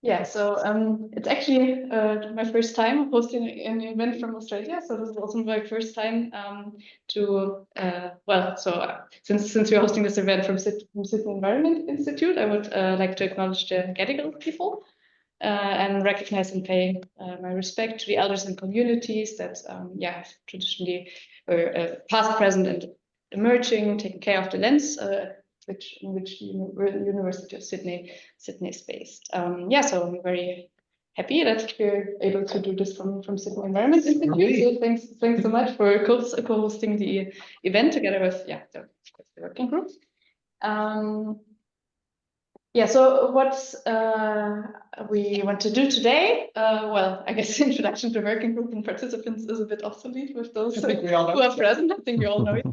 Yeah, so it's actually my first time hosting an event from Australia. So this is also my first time since we're hosting this event from Sydney Environment Institute, I would like to acknowledge the Gadigal people and recognize and pay my respect to the elders and communities that have traditionally were past, present, and emerging, taking care of the lands in which University of Sydney is based. So I'm very happy that we're able to do this from Sydney Environment Institute. So thanks so much for co-hosting the event together with the working group. So what we want to do today, I guess the introduction to working group and participants is a bit obsolete with those who are present. I think we all know it.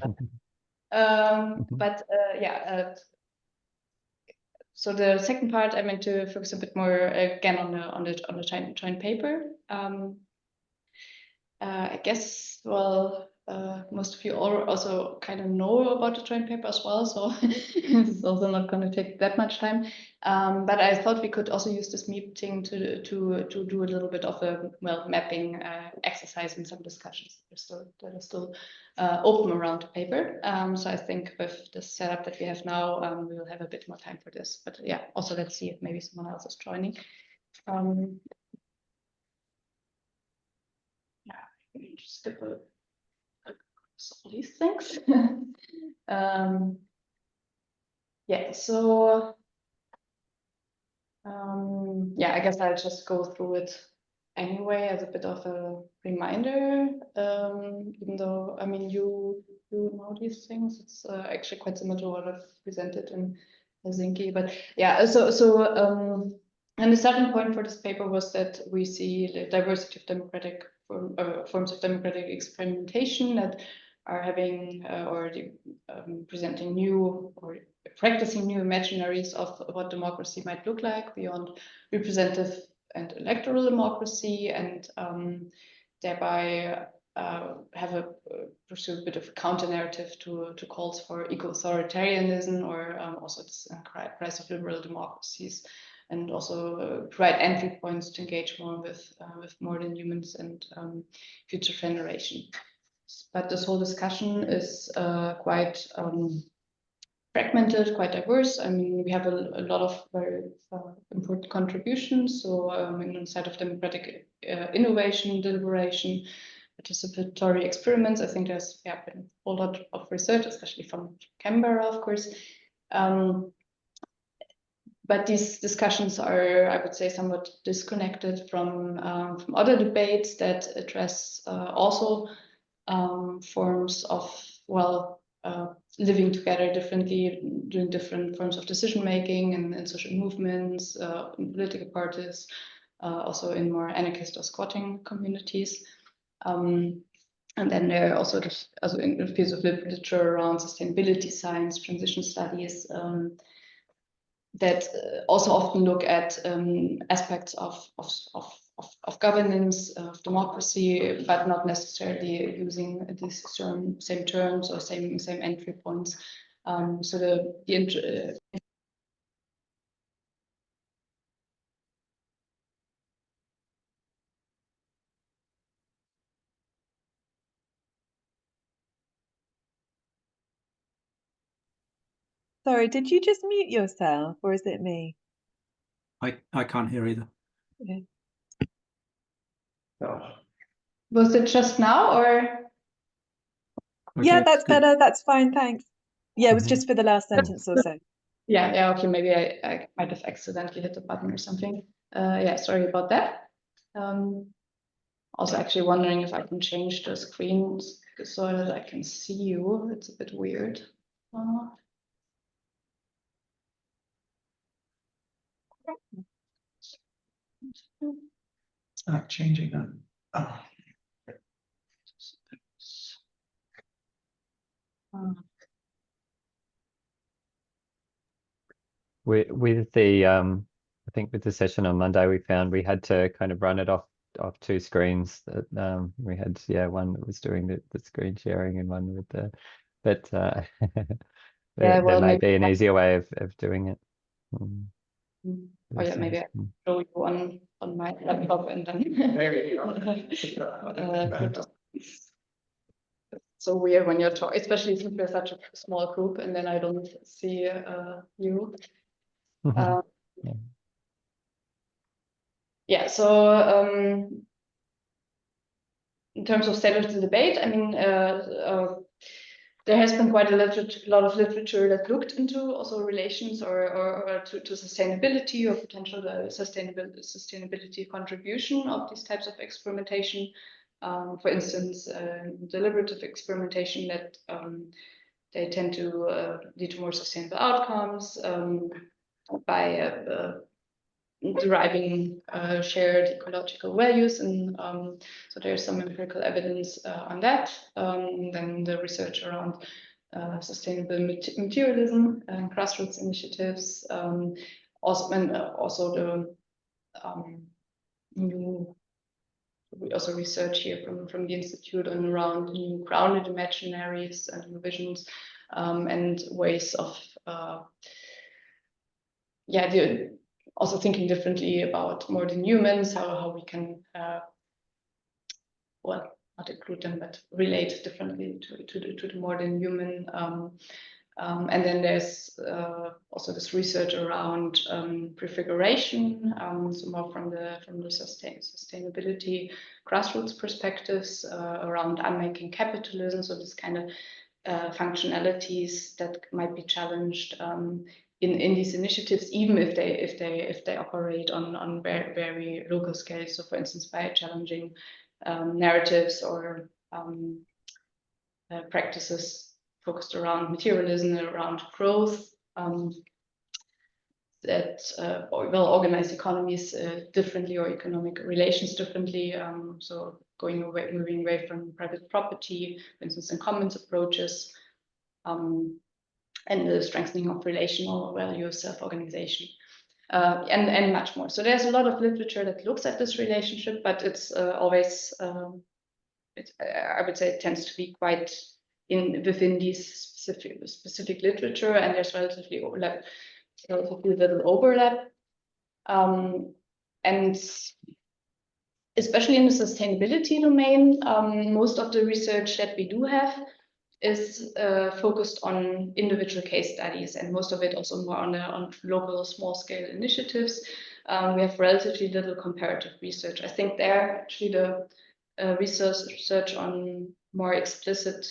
So the second part, I meant to focus a bit more again on the joint paper. I guess most of you also kind of know about the joint paper as well, so it's also not going to take that much time. But I thought we could also use this meeting to do a little bit of a mapping exercise and some discussions that are still open around the paper. So I think with the setup that we have now, we will have a bit more time for this. But also let's see if maybe someone else is joining. Just skip all these things. I guess I'll just go through it anyway as a bit of a reminder, even though, I mean, you know these things. It's actually quite similar to what I've presented in Helsinki, but and the starting point for this paper was that we see the diversity of democratic forms of democratic experimentation that are having presenting new or practicing new imaginaries of what democracy might look like beyond representative and electoral democracy, and thereby pursue a bit of a counter narrative to calls for eco-authoritarianism or also this rise of liberal democracies, and also provide entry points to engage more with modern humans and future generation. But this whole discussion is quite fragmented, quite diverse. I mean, we have a lot of very important contributions. So on the side of democratic innovation, deliberation, participatory experiments, I think there's been a whole lot of research, especially from Canberra, of course. But these discussions are, I would say, somewhat disconnected from other debates that address also forms of living together differently, doing different forms of decision making and social movements, in political parties, also in more anarchist or squatting communities. And then there are also in the fields of literature around sustainability science, transition studies, that also often look at aspects of governance, of democracy, but not necessarily using these same terms or same entry points. Sorry, did you just mute yourself, or is it me? I can't hear either. Okay. Was it just now, or? Okay, yeah, that's good. better. That's fine, thanks. Yeah, it was just for the last sentence or so. Yeah, okay, maybe I might have accidentally hit the button or something. Sorry about that. Also actually wondering if I can change the screen so that I can see you. It's a bit weird. It's not changing that. With the I think with the session on Monday, we found we had to kind of run it off two screens. That we had one that was doing the screen sharing and one with the, but there might be an easier way of doing it. Oh yeah, maybe I show you on my laptop and then. It's so weird when you're talking, especially since we're such a small group, and then I don't see you. Yeah. So in terms of state of the debate, I mean, there has been quite a lot of literature that looked into also relations or to sustainability or potential sustainability contribution of these types of experimentation. For instance, deliberative experimentation that they tend to lead to more sustainable outcomes by deriving shared ecological values, and so there's some empirical evidence on that. Then the research around sustainable materialism and grassroots initiatives, also the we also research here from the Institute on around new grounded imaginaries and new visions, and ways of also thinking differently about more than humans, how we can well, not include them, but relate differently to the more than human. And then there's also this research around prefiguration, so more from the sustainability grassroots perspectives around unmaking capitalism. So this kind of functionalities that might be challenged in these initiatives, even if they operate on very local scales. So, for instance, by challenging narratives or practices focused around materialism, around growth, that will organize economies differently or economic relations differently. So moving away from private property, for instance, in commons approaches, and the strengthening of relational value of self-organization, and much more. So there's a lot of literature that looks at this relationship, but it's always, I would say, it tends to be quite within these specific literature, and there's relatively little overlap. And especially in the sustainability domain, most of the research that we do have is focused on individual case studies, and most of it also more on local small-scale initiatives. We have relatively little comparative research. I think there actually the research on more explicit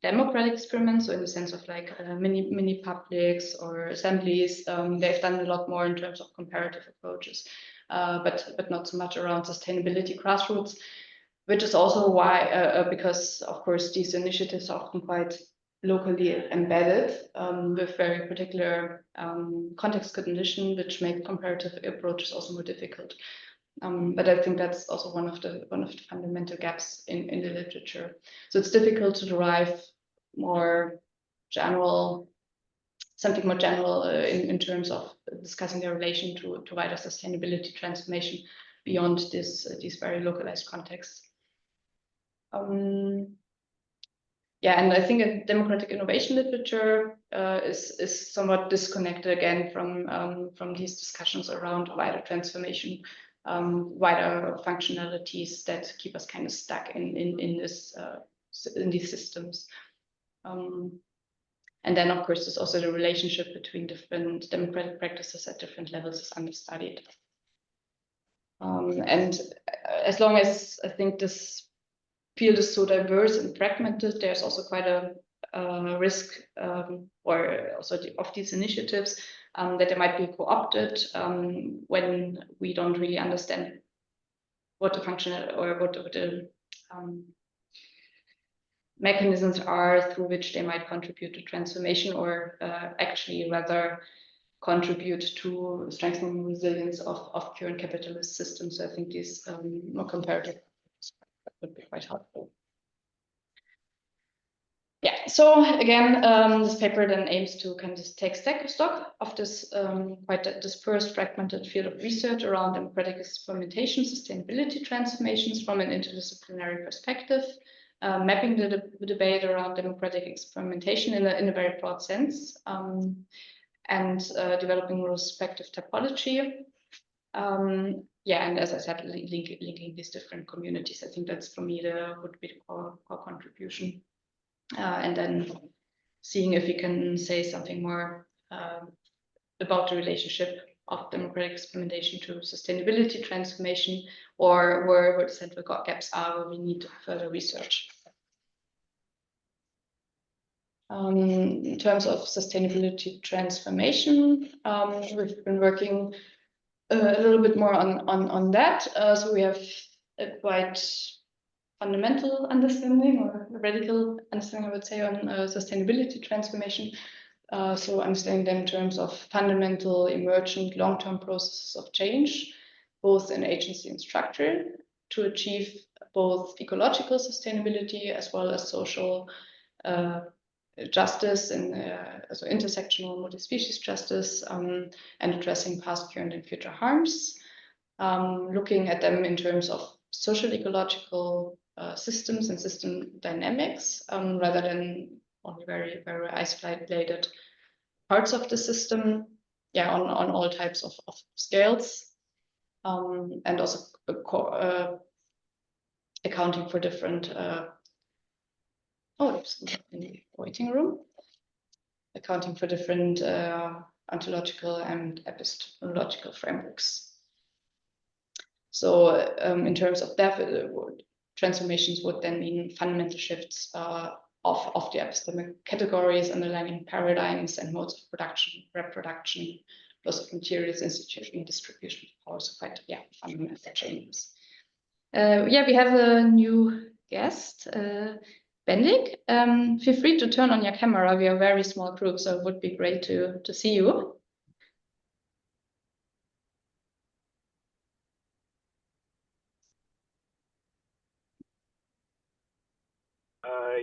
democratic experiments, so in the sense of like mini publics or assemblies, they've done a lot more in terms of comparative approaches, but not so much around sustainability grassroots. Which is also why, because of course these initiatives are often quite locally embedded with very particular context condition, which make comparative approaches also more difficult. But I think that's also one of the fundamental gaps in the literature. So it's difficult to derive something more general in terms of discussing the relation to wider sustainability transformation beyond these very localized contexts. Yeah, and I think in democratic innovation literature is somewhat disconnected again from these discussions around wider transformation, wider functionalities that keep us kind of stuck in these systems. And then, of course, there's also the relationship between different democratic practices at different levels is understudied. And as long as I think this field is so diverse and fragmented, there's also quite a risk or also of these initiatives that they might be co-opted when we don't really understand what the functional or what the mechanisms are through which they might contribute to transformation, or actually rather contribute to strengthening resilience of current capitalist systems. So I think these more comparative would be quite helpful. Yeah, so again, this paper then aims to kind of take stock of this quite dispersed, fragmented field of research around democratic experimentation, sustainability transformations from an interdisciplinary perspective, mapping the debate around democratic experimentation in a very broad sense. and developing respective topology. Yeah, and as I said, linking these different communities. I think that's for me would be the core contribution. And then seeing if we can say something more about the relationship of democratic experimentation to sustainability transformation, or where the central gaps are where we need further research. In terms of sustainability transformation, we've been working a little bit more on that. So we have a quite fundamental understanding, or a radical understanding, I would say, on sustainability transformation. So understanding them in terms of fundamental, emergent, long-term processes of change, both in agency and structure, to achieve both ecological sustainability as well as social justice and also intersectional multi-species justice, and addressing past, current, and future harms. Looking at them in terms of social ecological systems and system dynamics, rather than only very, very isolated parts of the system. Yeah, on all types of scales, and also accounting for different. It's in the waiting room. Accounting for different ontological and epistemological frameworks. So in terms of that, transformations would then mean fundamental shifts of the epistemic categories, underlying paradigms and modes of production, reproduction, loss of materials, institutional distribution of power. So quite, yeah, fundamental changes. Yeah, we have a new guest, Bendik. Feel free to turn on your camera. We are a very small group, so it would be great to see you.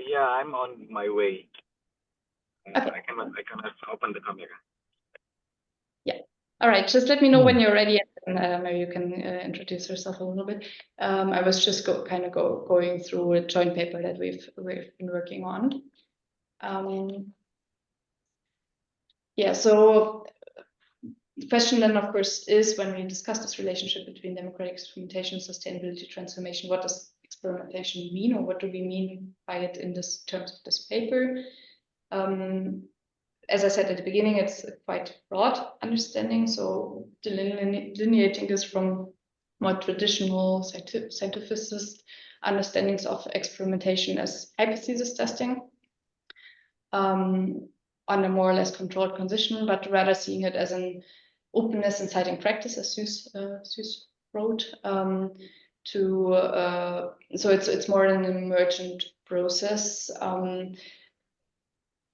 Yeah, I'm on my way. Okay. I cannot open the camera. Yeah. All right. Just let me know when you're ready, and maybe you can introduce yourself a little bit. I was just going through a joint paper that we've been working on. Yeah. So the question then, of course, is when we discuss this relationship between democratic experimentation and sustainability transformation, what does experimentation mean, or what do we mean by it in this terms of this paper? As I said at the beginning, it's a quite broad understanding. So delineating this from more traditional scientificist understandings of experimentation as hypothesis testing, on a more or less controlled condition, but rather seeing it as an openness inciting practice, as Suze wrote. So it's more an emergent process.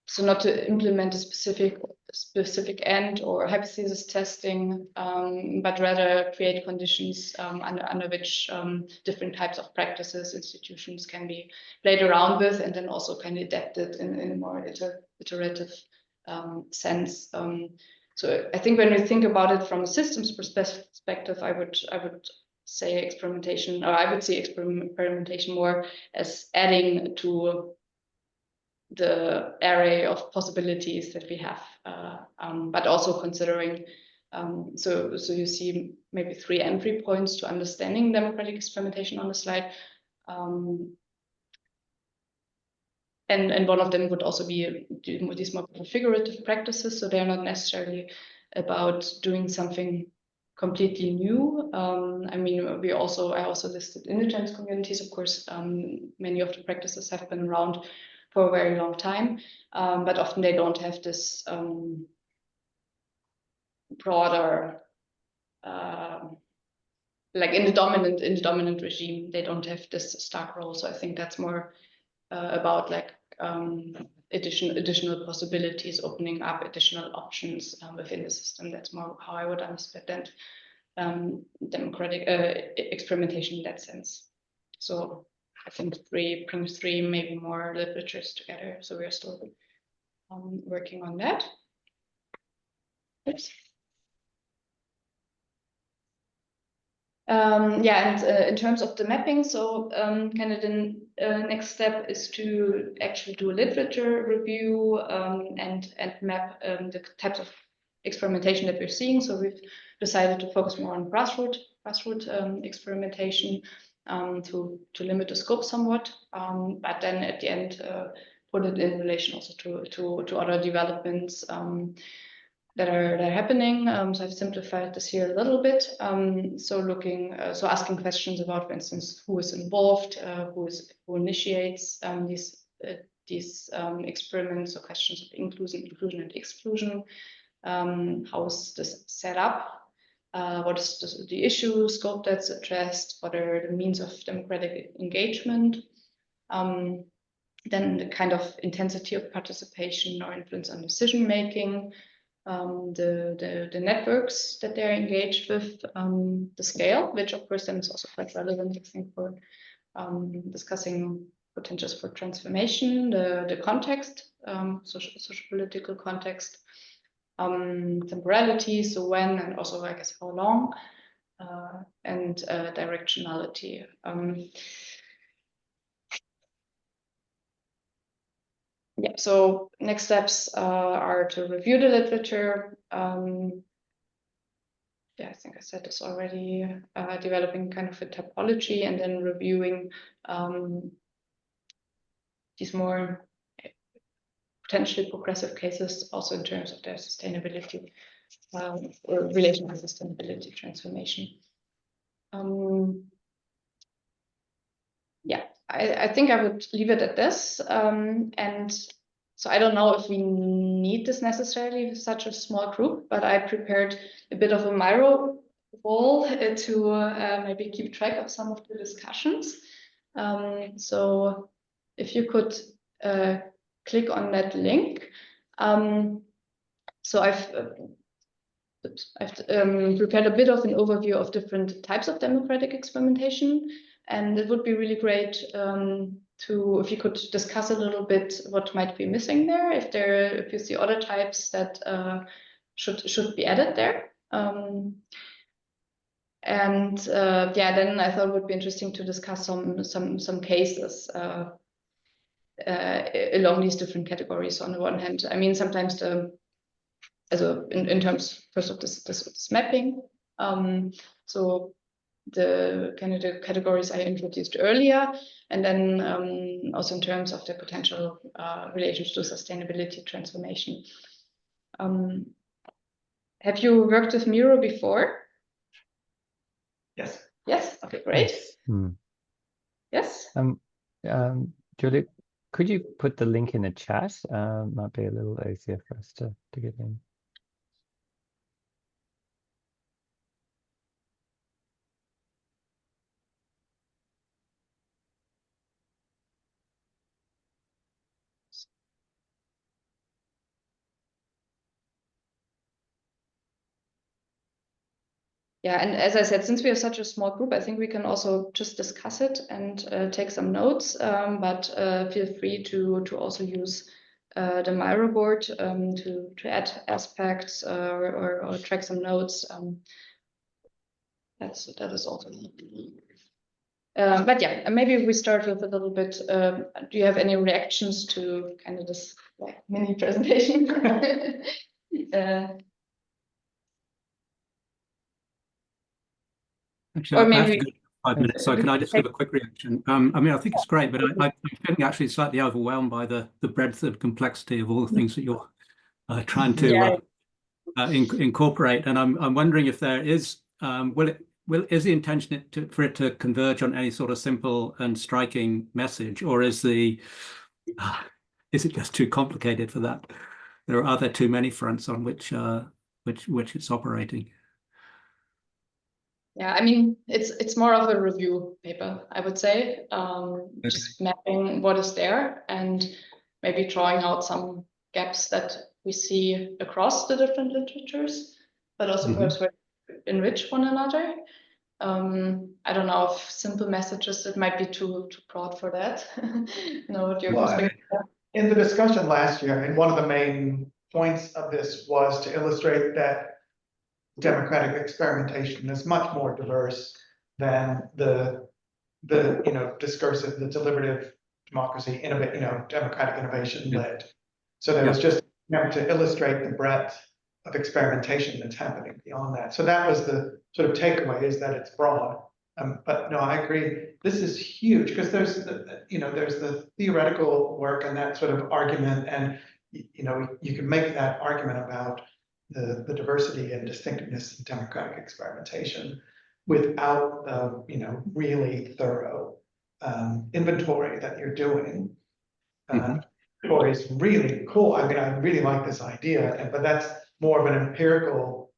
So not to implement a specific end or hypothesis testing, but rather create conditions under which different types of practices, institutions can be played around with, and then also kind of adapted in a more iterative sense. So I think when we think about it from a systems perspective, I would say experimentation, or I would see experimentation more as adding to the array of possibilities that we have, but also considering, so you see maybe 3 entry points to understanding democratic experimentation on the slide. And one of them would also be these more configurative practices. So they're not necessarily about doing something completely new. I mean, I also listed indigenous communities. Of course, many of the practices have been around for a very long time, but often they don't have this broader, like in the dominant regime, they don't have this stark role. So I think that's more about like additional possibilities, opening up additional options within the system. That's more how I would understand democratic experimentation in that sense. So I think brings 3 maybe more literatures together. So we're still working on that. Oops. Yeah, and in terms of the mapping, so kind of the next step is to actually do a literature review and map the types of experimentation that we're seeing. So we've decided to focus more on grassroots experimentation to limit the scope somewhat, but then at the end put it in relation also to other developments that are happening. So I've simplified this here a little bit. So asking questions about, for instance, who is involved, who initiates these experiments, or questions of inclusion and exclusion. How is this set up? What is the issue scope that's addressed? What are the means of democratic engagement? Then the kind of intensity of participation or influence on decision making, the networks that they're engaged with, the scale, which of course then is also quite relevant, I think, for discussing potentials for transformation, the context, social political context, temporality, so when and also I guess how long, and directionality. Yeah, so next steps are to review the literature. Yeah, I think I said this already, developing kind of a typology and then reviewing these more potentially progressive cases also in terms of their sustainability or relation to sustainability transformation. Yeah, I think I would leave it at this. And so I don't know if we need this necessarily with such a small group, but I prepared a bit of a Miro wall to maybe keep track of some of the discussions. So if you could click on that link. So I've prepared a bit of an overview of different types of democratic experimentation, and it would be really great if you could discuss a little bit what might be missing there, if you see other types that should be added there. Yeah, then I thought it would be interesting to discuss some cases along these different categories. On the one hand, I mean, sometimes in terms first of this mapping, so the kind of the categories I introduced earlier, and then also in terms of the potential relations to sustainability transformation. Have you worked with Miro before? Yes. Yes. Okay. Great. Yes. Yes. Julie, could you put the link in the chat? Might be a little easier for us to get in. Yeah, and as I said, since we are such a small group, I think we can also just discuss it and take some notes. But feel free to also use the Miro board to add aspects or track some notes. That is also. But yeah, maybe we start with a little bit. Do you have any reactions to kind of this mini presentation? Actually, Or I maybe- have to go 5 minutes, so can I just give a quick reaction? I mean, I think it's great, but I'm feeling actually slightly overwhelmed by the breadth and complexity of all the things that you're trying to incorporate. And I'm wondering if there is, is the intention for it to converge on any sort of simple and striking message, or is it just too complicated for that? Are there too many fronts on which it's operating? Yeah, I mean, it's more of a review paper, I would say. Just mapping what is there and maybe drawing out some gaps that we see across the different literatures, but also perhaps where enrich one another. I don't know if simple messages, it might be too broad for that. No, what your perspective? In the discussion last year, and one of the main points of this was to illustrate that democratic experimentation is much more diverse than the discursive, the deliberative democracy, democratic innovation led. So there was just to illustrate the breadth of experimentation that's happening beyond that. So that was the sort of takeaway, is that it's broad. But no, I agree. This is huge because there's there's the theoretical work and that sort of argument, and you can make that argument about the diversity and distinctiveness of democratic experimentation without the really thorough inventory that you're doing. Or is really cool. I mean, I really like this idea, but that's more of an empirical.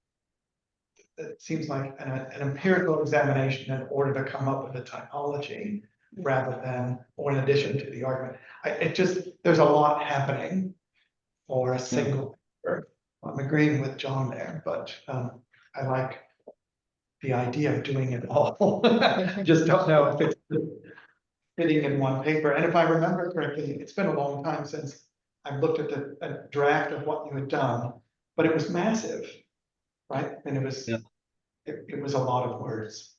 It seems like an empirical examination in order to come up with a typology, rather than, or in addition to the argument. There's a lot happening for a single paper. I'm agreeing with John there, but I like the idea of doing it all. Just don't know if it's fitting in one paper. And if I remember correctly, it's been a long time since I've looked at a draft of what you had done, but it was massive, right? And it was it was a lot of words.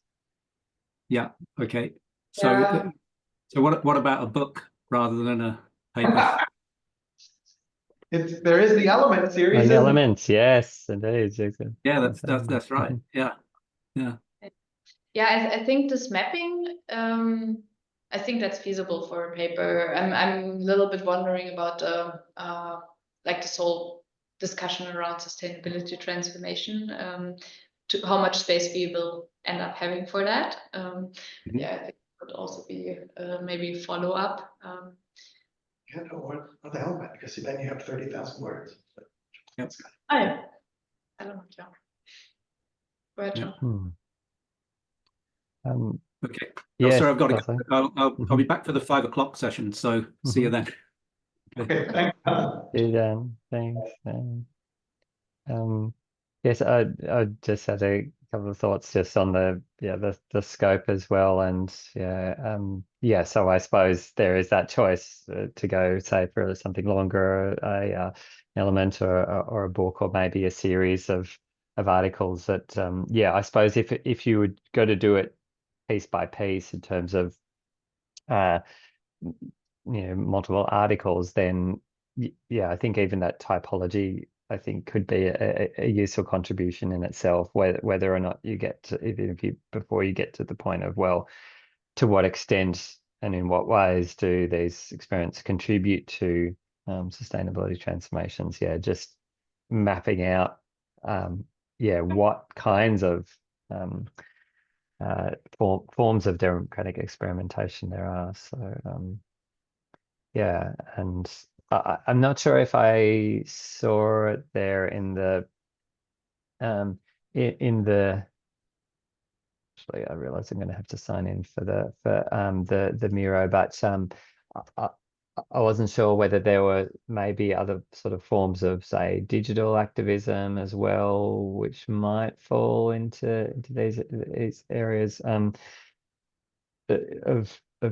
Yeah. Okay. So so what about a book rather than a paper? There is the element series. And elements, yes, indeed. Yeah, that's right. Yeah. I think this mapping, I think that's feasible for a paper. I'm a little bit wondering about like this whole discussion around sustainability transformation, to how much space we will end up having for that. Yeah, I think it could also be maybe follow up. Yeah, no, what the hell, man? Because then you have 30,000 words. Yep. I don't know, John. Go ahead, John. Okay. Yes, Sorry, I've got to Leslie. go. I'll be back for the 5 o'clock session. So see you then. Okay, thanks. See you then. Thanks. Yes, I just had a couple of thoughts just on the scope as well, and so I suppose there is that choice to go, say, for something longer, a element or a book, or maybe a series of articles that I suppose if you would go to do it piece by piece in terms of multiple articles, then I think even that typology, I think, could be a useful contribution in itself, whether or not you get to, before you get to the point of, well, to what extent and in what ways do these experiments contribute to sustainability transformations? Just mapping out what kinds of forms of democratic experimentation there are. So and I'm not sure if I saw it there in the actually, I realize I'm going to have to sign in for the Miro, but I wasn't sure whether there were maybe other sort of forms of, say, digital activism as well, which might fall into these areas of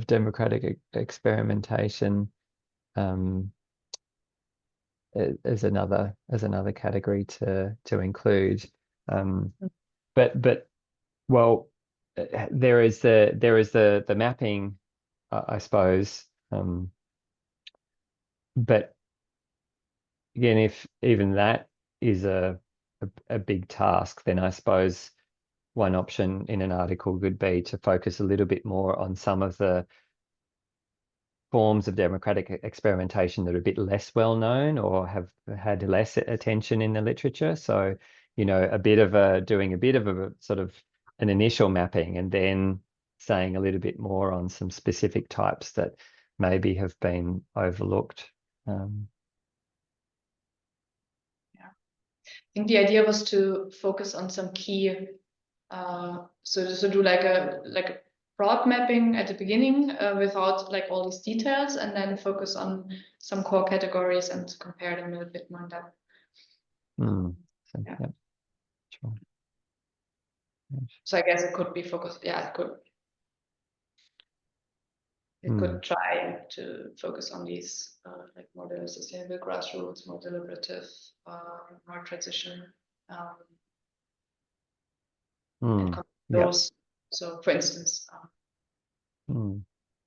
democratic experimentation. As another category to include, but well, there is the mapping, I suppose, but again, if even that is a big task, then I suppose one option in an article could be to focus a little bit more on some of the forms of democratic experimentation that are a bit less well known or have had less attention in the literature. So, doing a bit of a sort of an initial mapping, and then saying a little bit more on some specific types that maybe have been overlooked. I think the idea was to focus on some key, so do like a broad mapping at the beginning without like all these details, and then focus on some core categories and compare them a bit more in depth. Sure. So I guess it could be focused. Yeah, it could try to focus on these like more the sustainable grassroots, more deliberative, more transition. And those. So, for instance,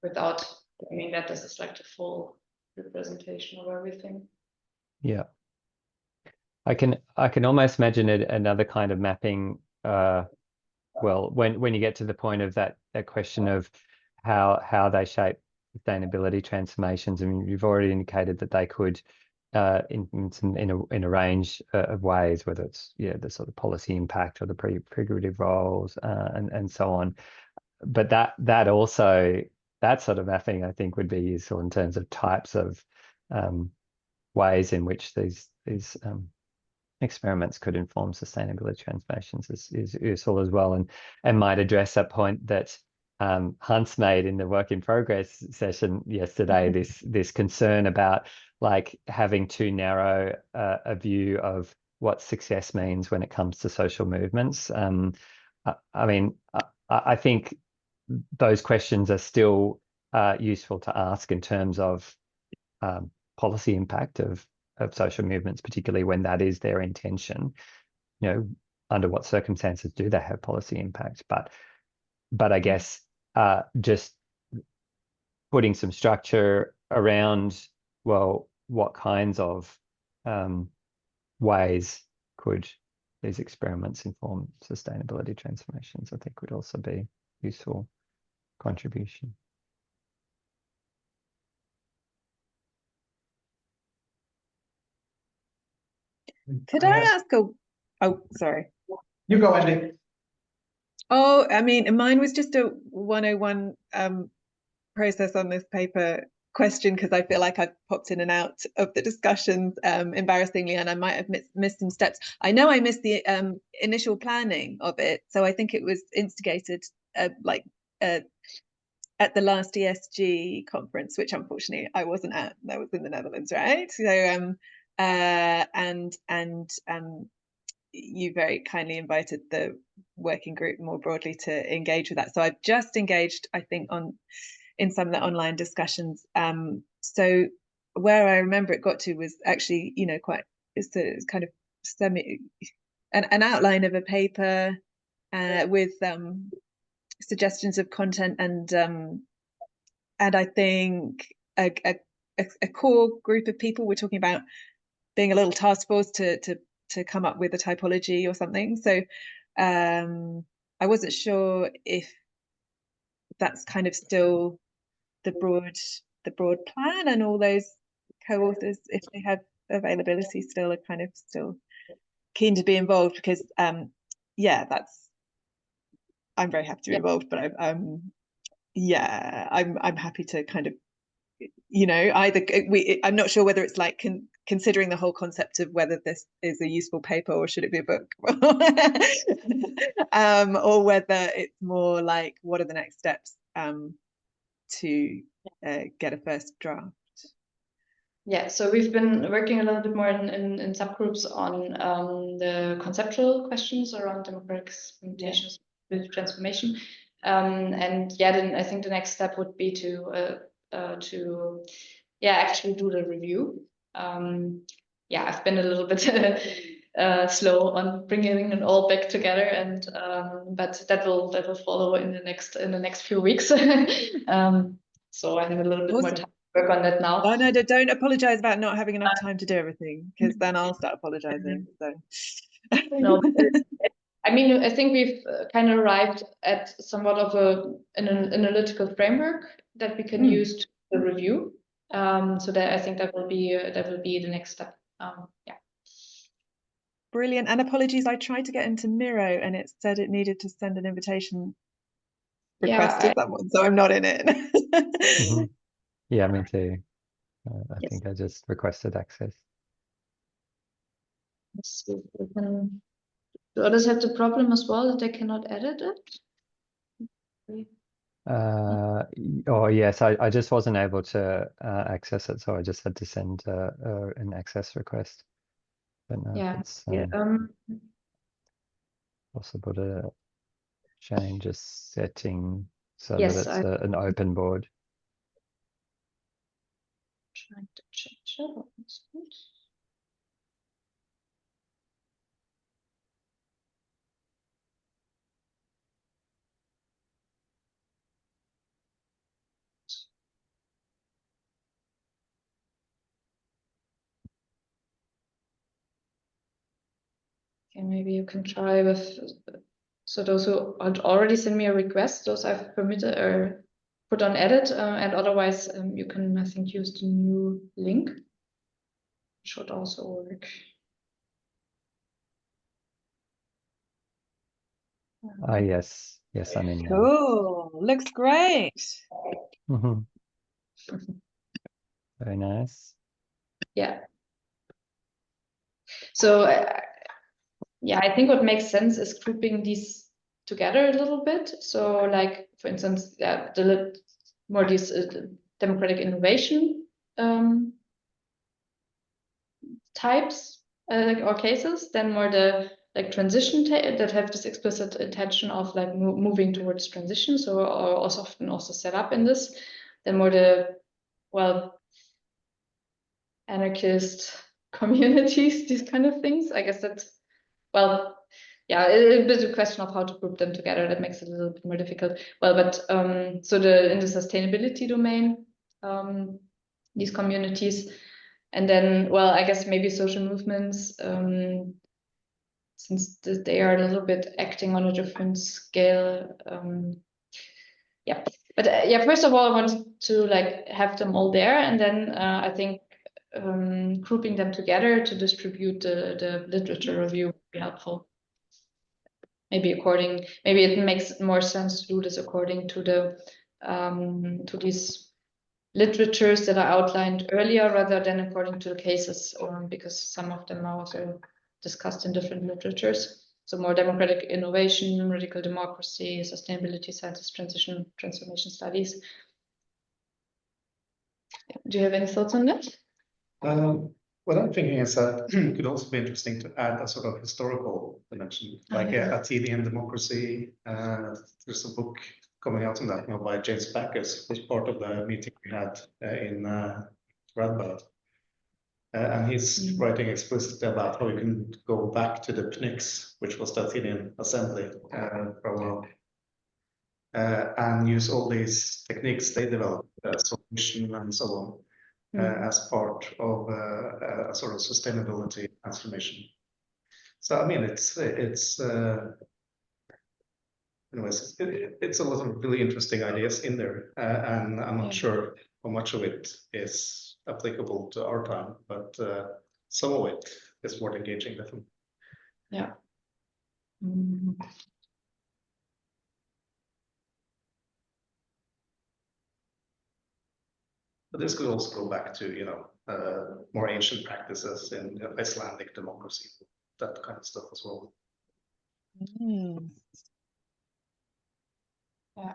without, I mean, that this is like the full representation of everything. Yeah. I can almost imagine it another kind of mapping. Well, when you get to the point of that question of how they shape sustainability transformations, I mean, you've already indicated that they could in a range of ways, whether it's the sort of policy impact or the pre-figurative roles and so on. But that also, that sort of mapping, I think, would be useful in terms of types of ways in which these experiments could inform sustainability transformations is useful as well, and might address that point that Hans made in the work in progress session yesterday, this concern about like having too narrow a view of what success means when it comes to social movements. I mean, I think those questions are still useful to ask in terms of policy impact of social movements, particularly when that is their intention. You know, under what circumstances do they have policy impact? But I guess just putting some structure around, well, what kinds of ways could these experiments inform sustainability transformations, I think would also be useful contribution. Could I ask a, oh, sorry. You go, Andy. Oh, I mean, mine was just a 101 process on this paper question, because I feel like I've popped in and out of the discussions embarrassingly, and I might have missed some steps. I know I missed the initial planning of it, so I think it was instigated at the last ESG conference, which unfortunately I wasn't at. That was in the Netherlands, right? So you very kindly invited the working group more broadly to engage with that. So I've just engaged, I think, in some of the online discussions. So where I remember it got to was actually, it's kind of an outline of a paper with suggestions of content and I think a core group of people. We're talking about being a little task force to come up with a typology or something. So I wasn't sure if that's kind of still the broad plan, and all those co-authors, if they have availability still, are kind of still keen to be involved, because I'm very happy to be involved, but I'm happy to kind of, I'm not sure whether it's like considering the whole concept of whether this is a useful paper or should it be a book, or whether it's more like what are the next steps to get a first draft. Yeah, so we've been working a little bit more in subgroups on the conceptual questions around democratic experimentation with transformation. And then I think the next step would be to actually do the review. I've been a little bit slow on bringing it all back together, and but that will follow in the next few weeks. So I have a little bit more time to work on that now. Oh no, don't apologize about not having enough time to do everything, because then I'll start apologizing. So no, I mean, I think we've kind of arrived at somewhat of an analytical framework that we can use to the review. So that I think that will be the next step. Brilliant. And apologies, I tried to get into Miro and it said it needed to send an invitation request to someone, so I'm not in it. Mm-hmm. Yeah, me too. I think I just requested access. Let's see if we can. Do others have the problem as well that they cannot edit it? Oh yes, I just wasn't able to access it, so I just had to send an access request. But no, it's possible to change a setting so that it's an open board. Trying to change it. Okay, maybe you can try with, so those who had already sent me a request, those I've permitted or put on edit, and otherwise you can, I think, use the new link. Should also work. Yes, I'm in now. Cool. Looks great. Mhm. Very nice. Yeah. So yeah, I think what makes sense is grouping these together a little bit. So like, for instance, yeah, more these democratic innovation types or cases, then more the like transition that have this explicit intention of like moving towards transition. So are also often also set up in this. Then more the, well, anarchist communities, these kind of things. I guess that's, well, yeah, a bit of a question of how to group them together. That makes it a little bit more difficult. Well, but so in the sustainability domain, these communities, and then, well, I guess maybe social movements, since they are a little bit acting on a different scale. Yeah, but yeah, first of all, I want to like have them all there, and then I think grouping them together to distribute the literature review would be helpful. Maybe it makes more sense to do this according to the to these literatures that are outlined earlier rather than according to the cases, because some of them are also discussed in different literatures. So more democratic innovation, radical democracy, sustainability sciences, transformation studies. Do you have any thoughts on that? What I'm thinking is that it could also be interesting to add a sort of historical dimension, like Athenian democracy. There's a book coming out on that now by James Backus, who's part of the meeting we had in Radboud. And he's writing explicitly about how you can go back to the PNIX, which was the Athenian assembly for a while, and use all these techniques they developed, solution and so on, as part of a sort of sustainability transformation. So I mean, it's anyways, it's a lot of really interesting ideas in there, and I'm not sure how much of it is applicable to our time, but some of it is worth engaging, definitely. Yeah. But this could also go back to, you know, more ancient practices in Icelandic democracy, that kind of stuff as well. Yeah.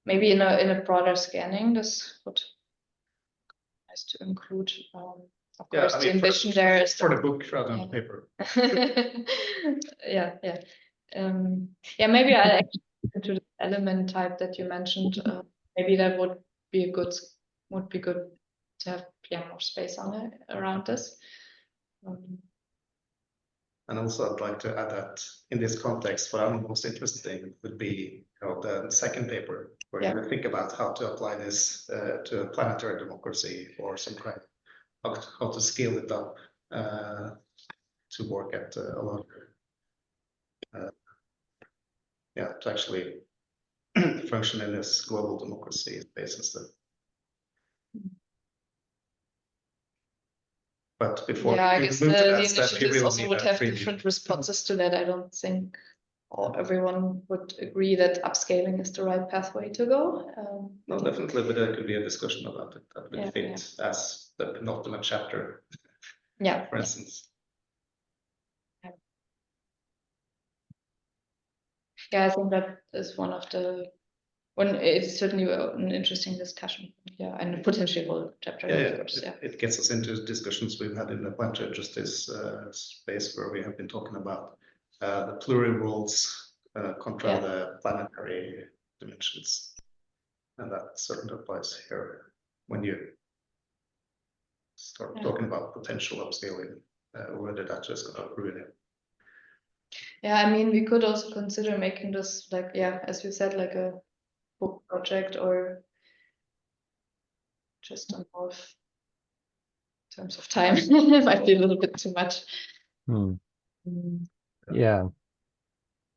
Maybe in a broader scanning, this would be nice to include. Of course, I mean, the envision there is for the book rather than paper. Yeah. Yeah, maybe I'll actually into the element type that you mentioned. Maybe that would be good to have more space on it around this. And also, I'd like to add that in this context, what I'm most interested in would be, you know, the second paper, where you think about how to apply this to a planetary democracy or some kind of how to scale it up to work at a larger, to actually function in this global democracy space instead. But before, I guess the initiatives also would have different responses to that. I don't think everyone would agree that upscaling is the right pathway to go. No, definitely, but there could be a discussion about it that would fit as the penultimate chapter. For instance. I think that is it's certainly an interesting discussion. And potentially whole chapter. It gets us into discussions we've had in the planetary justice space, where we have been talking about the pluriworlds contra the planetary dimensions, and that certainly applies here when you start talking about potential upscaling, whether that's just going to ruin it. Yeah, I mean, we could also consider making this like, as you said, like a book project, or just on both terms of time. It might be a little bit too much. Yeah.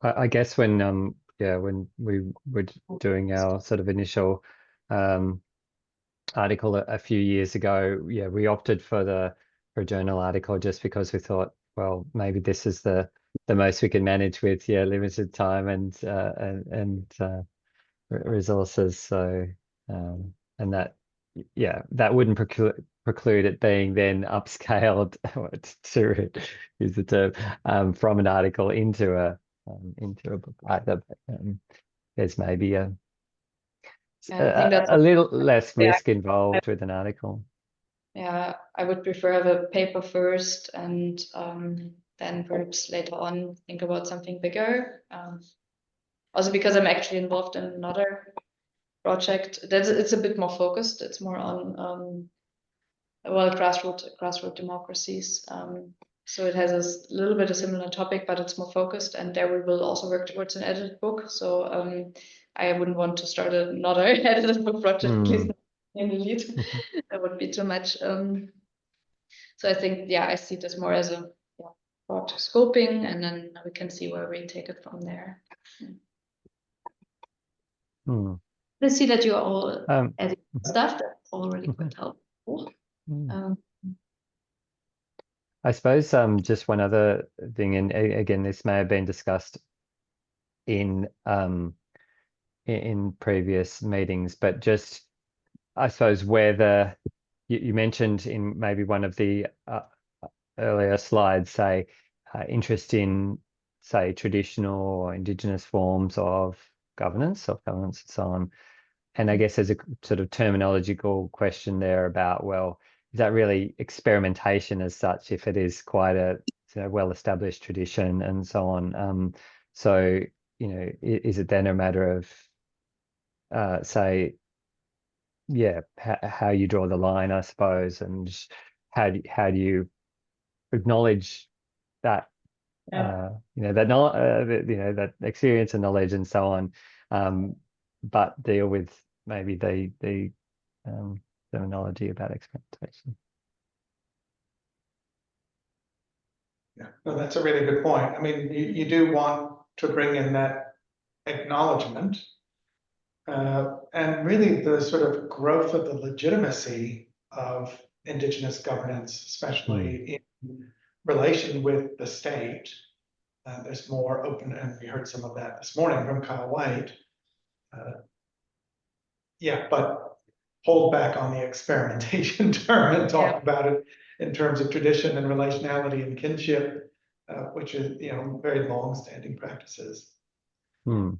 I guess when when we were doing our sort of initial article a few years ago, we opted for a journal article just because we thought, well, maybe this is the most we can manage with limited time and resources. So and that wouldn't preclude it being then upscaled to use the term from an article into a book. There's maybe I think that's a little less risk involved with an article. Yeah, I would prefer have a paper first and then perhaps later on think about something bigger. Also because I'm actually involved in another project it's a bit more focused. It's more on well, grassroots democracies. So it has a little bit a similar topic, but it's more focused, and there we will also work towards an edited book. So I wouldn't want to start another edited book project, at least in the lead. That would be too much. So I think, I see this more as a broad scoping, and then we can see where we take it from there. I see that you are all adding stuff that's already quite helpful. I suppose just one other thing, and again, this may have been discussed in previous meetings, but just I suppose where you mentioned in maybe one of the earlier slides, say interest in say traditional or indigenous forms of governance, self-governance and so on. And I guess there's a sort of terminological question there about, well, is that really experimentation as such if it is quite a well-established tradition and so on? So, is it then a matter of say, how you draw the line, I suppose, and how do you acknowledge that that experience and knowledge and so on, but deal with maybe the terminology about experimentation. Yeah, no, that's a really good point. I mean, you do want to bring in that acknowledgement and really the sort of growth of the legitimacy of Indigenous governance, especially in relation with the state. There's more open, and we heard some of that this morning from Kyle White. But hold back on the experimentation term and talk about it in terms of tradition and relationality and kinship, which is very long-standing practices. I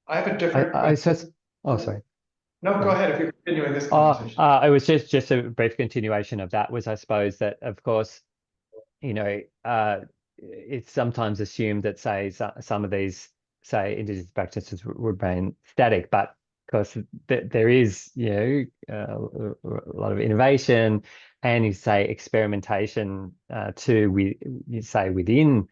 have a different. Sorry. No, go ahead if you're continuing this conversation. It was just a brief continuation of that. Was I suppose that of course, it's sometimes assumed that say some of these say indigenous practices remain static, but of course there is a lot of innovation and you say experimentation too. You say within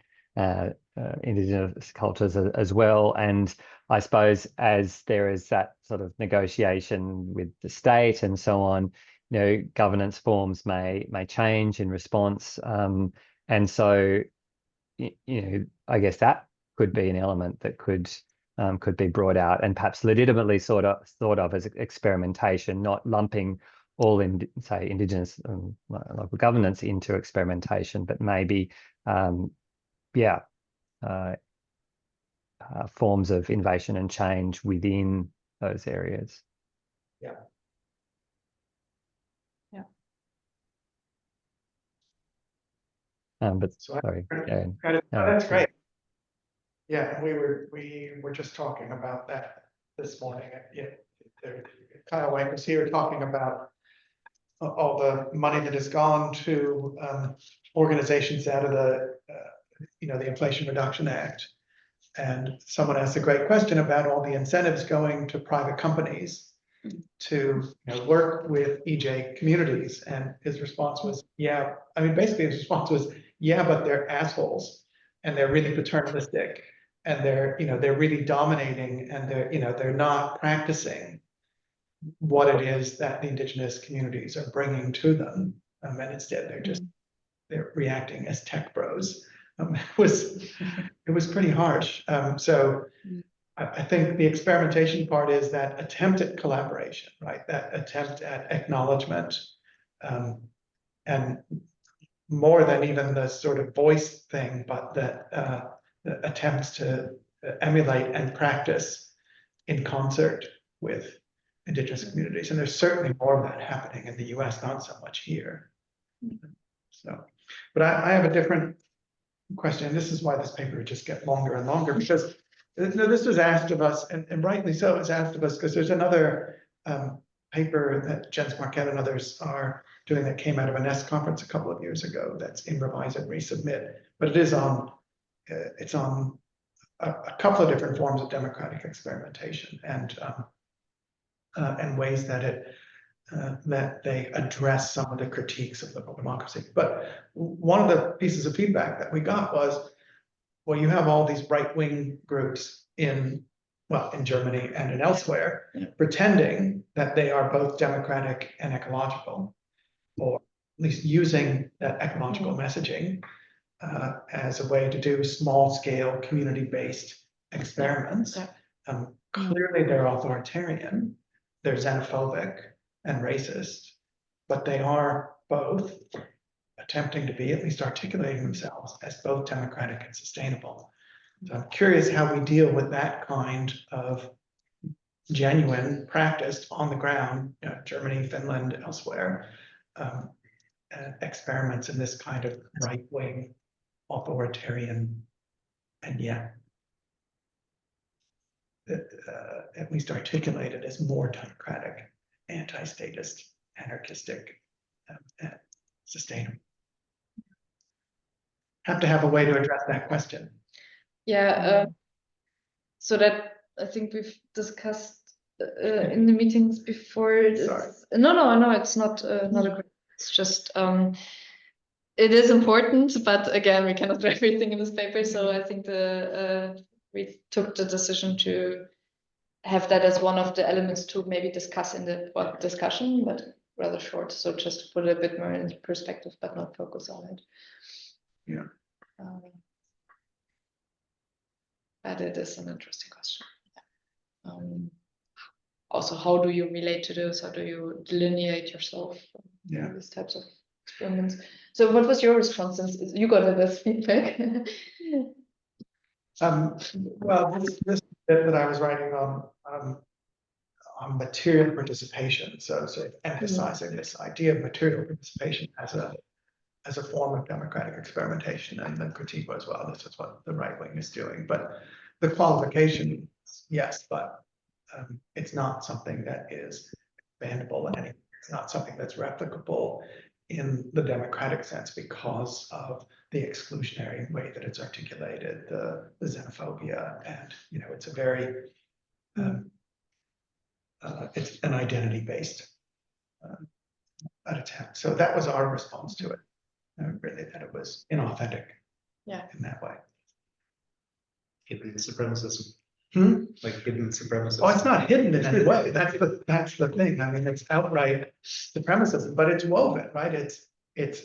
indigenous cultures as well, and I suppose as there is that sort of negotiation with the state and so on, governance forms may change in response, and so I guess that could be an element that could be brought out and perhaps legitimately thought of as experimentation, not lumping all in say indigenous local governance into experimentation, but maybe forms of innovation and change within those areas. Sorry. That's great. Yeah, we were just talking about that this morning. Kyle White was here talking about all the money that has gone to organizations out of the Inflation Reduction Act. And someone asked a great question about all the incentives going to private companies to work with EJ communities. And his response was, basically his response was, but they're assholes and they're really paternalistic and they're really dominating and they're not practicing what it is that the indigenous communities are bringing to them. And instead they're reacting as tech bros. It was pretty harsh. So I think the experimentation part is that attempt at collaboration, right? That attempt at acknowledgement, and more than even the sort of voice thing, but that the attempts to emulate and practice in concert with Indigenous communities. And there's certainly more of that happening in the US, not so much here. So, but I have a different question. This is why this paper would just get longer and longer, because this was asked of us, and rightly so, it's asked of us because there's another paper that Jens Marquette and others are doing that came out of a NEST conference a couple of years ago that's in Revise and Resubmit, but it is on, it's on a couple of different forms of democratic experimentation and ways that it that they address some of the critiques of liberal democracy. But one of the pieces of feedback that we got was, well, you have all these right-wing groups in Germany and in elsewhere, pretending that they are both democratic and ecological, or at least using that ecological messaging as a way to do small-scale community-based experiments. Clearly, they're authoritarian, they're xenophobic and racist, but they are both attempting to be, at least articulating themselves as both democratic and sustainable. So I'm curious how we deal with that kind of genuine, practiced on the ground, Germany, Finland, elsewhere, experiments in this kind of right-wing, authoritarian, and yet at least articulated as more democratic, anti-statist, anarchistic, and sustainable. Have to have a way to address that question. Yeah, so that I think we've discussed in the meetings before. No, it's not not a. It's just it is important, but again, we cannot do everything in this paper. So I think we took the decision to have that as one of the elements to maybe discuss in the discussion, but rather short. So just to put it a bit more in perspective, but not focus on it. Yeah. But it is an interesting question. Also, how do you relate to this? How do you delineate yourself from these types of experiments? So what was your response since you got this feedback? Well, this bit that I was writing on material participation, so emphasizing this idea of material participation as a form of democratic experimentation, and the critique was, well, this is what the right wing is doing. But the qualification, yes, but it's not something that is expandable in any. It's not something that's replicable in the democratic sense because of the exclusionary way that it's articulated, the xenophobia, and it's a very it's an identity-based attempt. So that was our response to it. Really, that it was inauthentic. In that way. Hidden supremacism. Like hidden supremacism. Oh, it's not hidden in any way. That's the thing. I mean, it's outright supremacism, but it's woven, right? It's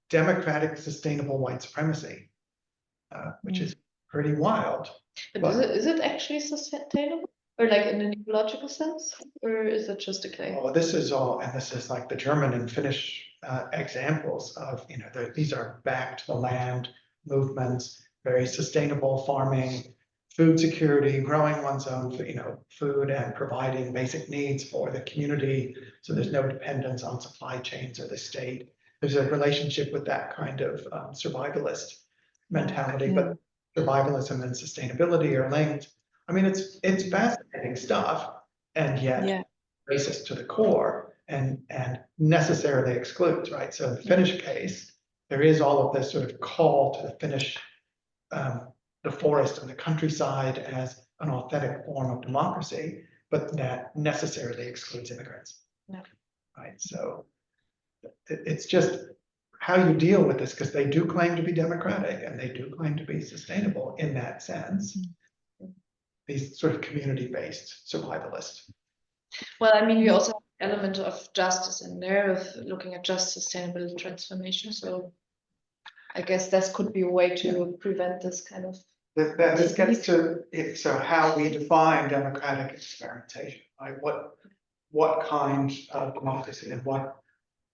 democratic, sustainable white supremacy, which is pretty wild. But is it actually sustainable, or like in an ecological sense, or is it just a claim? Oh, this is all, and this is like the German and Finnish examples of, these are back to the land movements, very sustainable farming, food security, growing one's own, food and providing basic needs for the community. So there's no dependence on supply chains or the state. There's a relationship with that kind of survivalist mentality, but survivalism and sustainability are linked. I mean, it's fascinating stuff, and yet racist to the core and necessarily excludes, right? So in the Finnish case, there is all of this sort of call to the Finnish, the forest and the countryside as an authentic form of democracy, but that necessarily excludes immigrants. Right. So it's just how you deal with this, because they do claim to be democratic and they do claim to be sustainable in that sense. These sort of community-based survivalists. Well, I mean, we also have an element of justice in there, of looking at just sustainable transformation. So I guess this could be a way to prevent this kind of. That this gets to it, so how we define democratic experimentation, right? What kind of democracy and what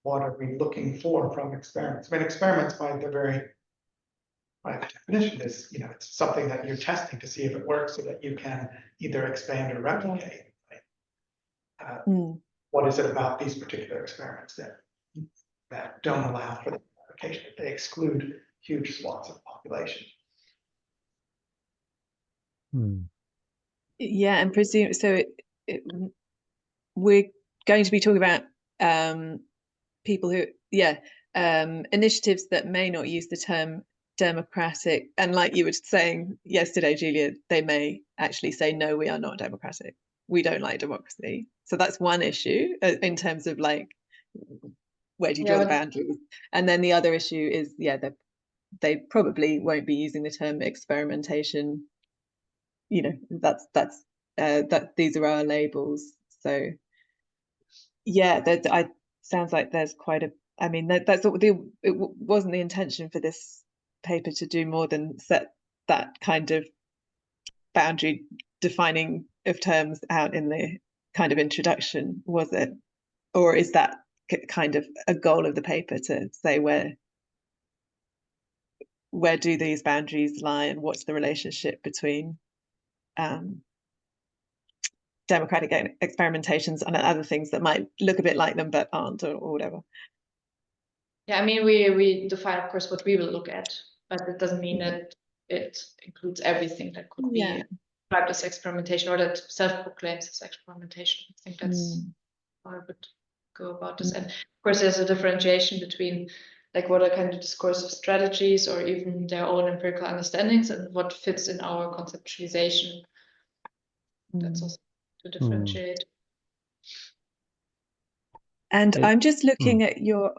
are we looking for from experiments? I mean, experiments by definition is, it's something that you're testing to see if it works so that you can either expand or replicate. Right? What is it about these particular experiments that don't allow for the replication? They exclude huge swaths of the population. Yeah, and presume so. We're going to be talking about people who, initiatives that may not use the term democratic, and like you were saying yesterday, Julia, they may actually say, no, we are not democratic. We don't like democracy. So that's one issue in terms of like, where do you draw the boundaries? And then the other issue is, they probably won't be using the term experimentation. That these are our labels. So that sounds like there's quite a. I mean, that's what it wasn't the intention for this paper to do more than set that kind of boundary defining of terms out in the kind of introduction, was it? Or is that kind of a goal of the paper to say where do these boundaries lie and what's the relationship between democratic experimentations and other things that might look a bit like them but aren't, or whatever? Yeah, I mean, we define, of course, what we will look at, but it doesn't mean that it includes everything that could be described as experimentation or that self-proclaims as experimentation. I think that's how I would go about this. And of course, there's a differentiation between like what are kind of discursive strategies or even their own empirical understandings and what fits in our conceptualization. That's also to differentiate. And I'm just looking at your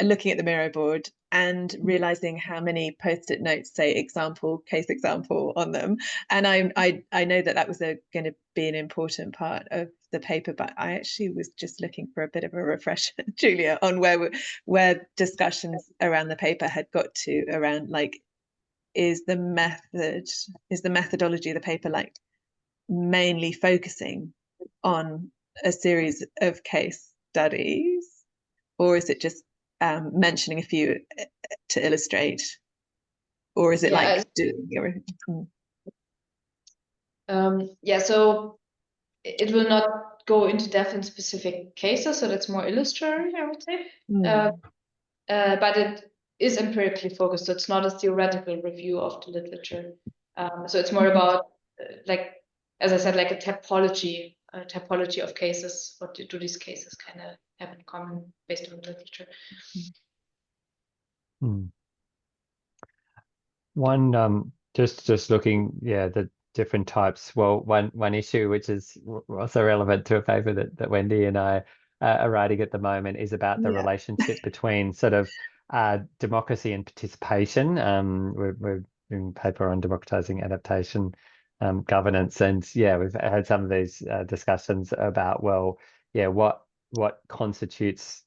looking at the Miro board and realizing how many post-it notes say case example on them. And I know that was going to be an important part of the paper, but I actually was just looking for a bit of a refresher, Julia, on where discussions around the paper had got to around like, is the methodology of the paper like mainly focusing on a series of case studies, or is it just mentioning a few to illustrate, or is it like doing everything? So it will not go into depth in specific cases, so that's more illustratory, I would say. But it is empirically focused, so it's not a theoretical review of the literature. So it's more about like, as I said, like a typology of cases. What do these cases kind of have in common based on the literature? One, just looking, the different types. Well, one issue which is also relevant to a paper that Wendy and I are writing at the moment is about the relationship between sort of democracy and participation. We're doing a paper on democratizing adaptation governance, and we've had some of these discussions about what constitutes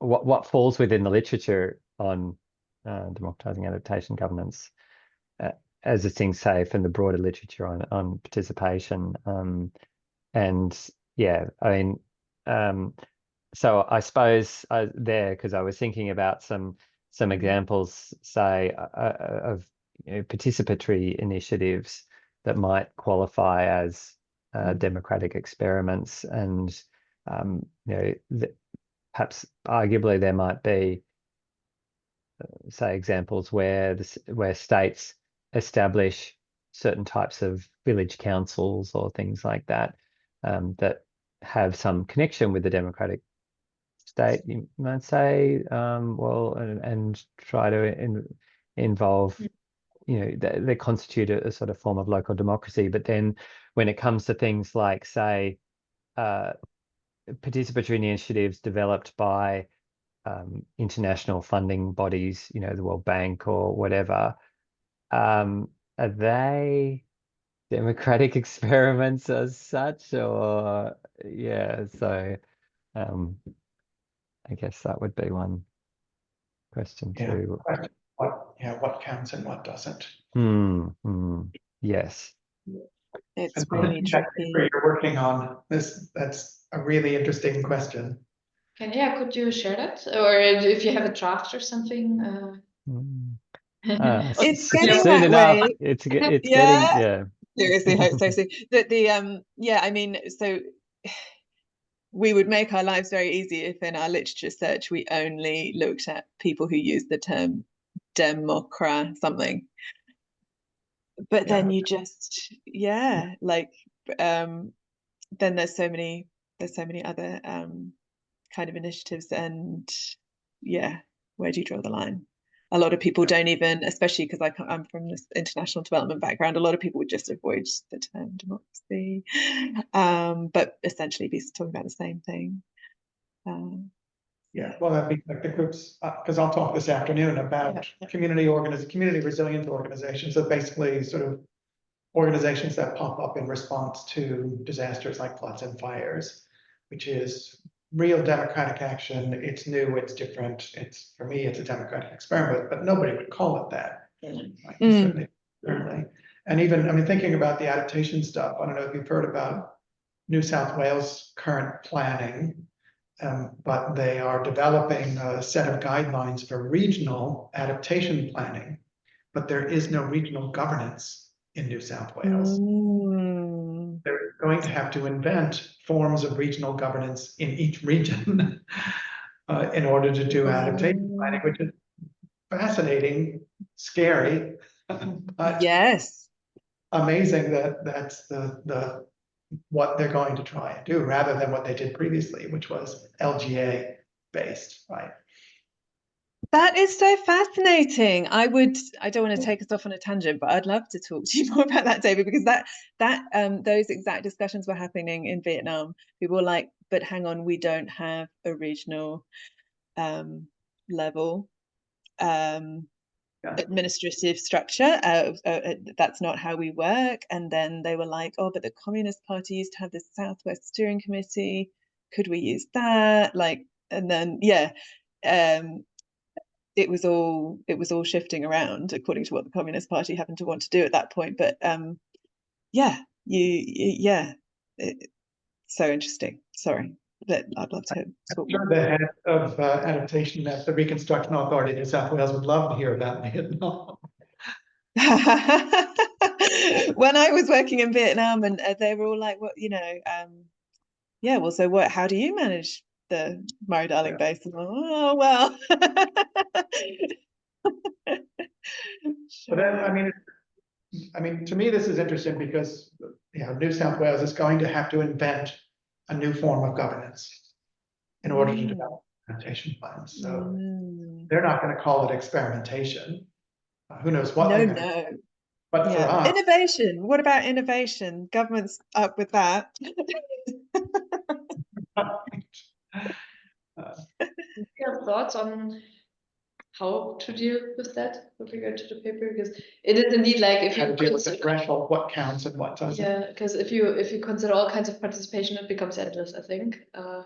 what falls within the literature on democratizing adaptation governance as distinct, say, from the broader literature on participation. So I suppose because I was thinking about some examples, say, of participatory initiatives that might qualify as democratic experiments, and perhaps arguably there might be, say, examples where states establish certain types of village councils or things like that that have some connection with the democratic state, you might say, and try to involve, they constitute a sort of form of local democracy. But then when it comes to things like, say, participatory initiatives developed by international funding bodies, the World Bank or whatever, are they democratic experiments as such, or so I guess that would be one question Yeah. too. What counts and what doesn't. Yes. It's And really that tricky. paper you're working on this, that's a really interesting question. Could you share that, or if you have a draft or something? It's getting Soon that enough. way. It's Yeah. getting, yeah. Seriously, hope so soon. Yeah, I mean, so we would make our lives very easy if in our literature search we only looked at people who use the term democra something. But then you just, like, then there's so many other kind of initiatives, and where do you draw the line? A lot of people don't even, especially because I'm from this international development background, a lot of people would just avoid the term democracy, but essentially be talking about the same thing. Well, that'd be like the groups, because I'll talk this afternoon about community resilient organizations. So basically sort of organizations that pop up in response to disasters like floods and fires, which is real democratic action. It's new, it's different. For me, it's a democratic experiment, but nobody would call it that. Right? Certainly. And even, I mean, thinking about the adaptation stuff, I don't know if you've heard about New South Wales current planning, but they are developing a set of guidelines for regional adaptation planning, but there is no regional governance in New South Wales. They're going to have to invent forms of regional governance in each region in order to do adaptation planning, which is fascinating, scary, but yes, amazing that that's the what they're going to try and do rather than what they did previously, which was LGA based, right? That is so fascinating. I don't want to take us off on a tangent, but I'd love to talk to you more about that, David, because those exact discussions were happening in Vietnam. People were like, but hang on, we don't have a regional level administrative structure. That's not how we work. And then they were like, oh, but the Communist Party used to have this Southwest Steering Committee. Could we use that? Like, and then it was all shifting around according to what the Communist Party happened to want to do at that point. But it's so interesting. Sorry, but I'd love to talk more. The head of adaptation at the Reconstruction Authority in New South Wales would love to hear about Vietnam. When I was working in Vietnam, and they were all like, "What, well, so what? How do you manage the Murray-Darling Basin?" Oh well. But then, I mean, to me, this is interesting because New South Wales is going to have to invent a new form of governance in order to develop adaptation plans. So they're not going to call it experimentation. Who knows what? No. But for us, innovation. What about innovation? Government's up with that. Do you have thoughts on how to deal with that with regard to the paper? Because it is indeed like if you deal with the threshold, what counts and what doesn't. Yeah, because if you consider all kinds of participation, it becomes endless, I think. I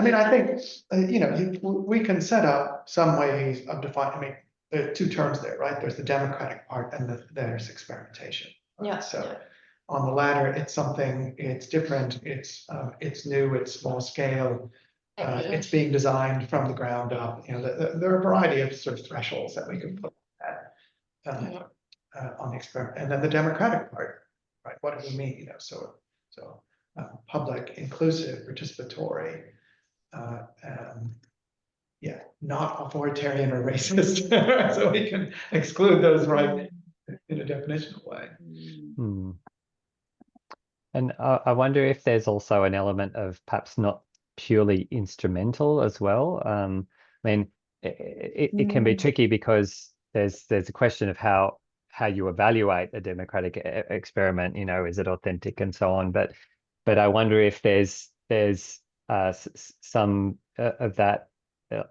mean, I think we can set up some ways of defining. I mean, there are two terms there, right? There's the democratic part, and there's experimentation. Right? Yeah. So on the latter, it's something. It's different. It's new. It's small scale. It's being designed from the ground up. There are a variety of sort of thresholds that we can put at on the experiment, and then the democratic part, right? What do we mean? So public, inclusive, participatory, not authoritarian or racist. So we can exclude those right in a definitional way. And I wonder if there's also an element of perhaps not purely instrumental as well. I mean, it can be tricky because there's a question of how you evaluate a democratic experiment. Is it authentic and so on. But I wonder if there's some of that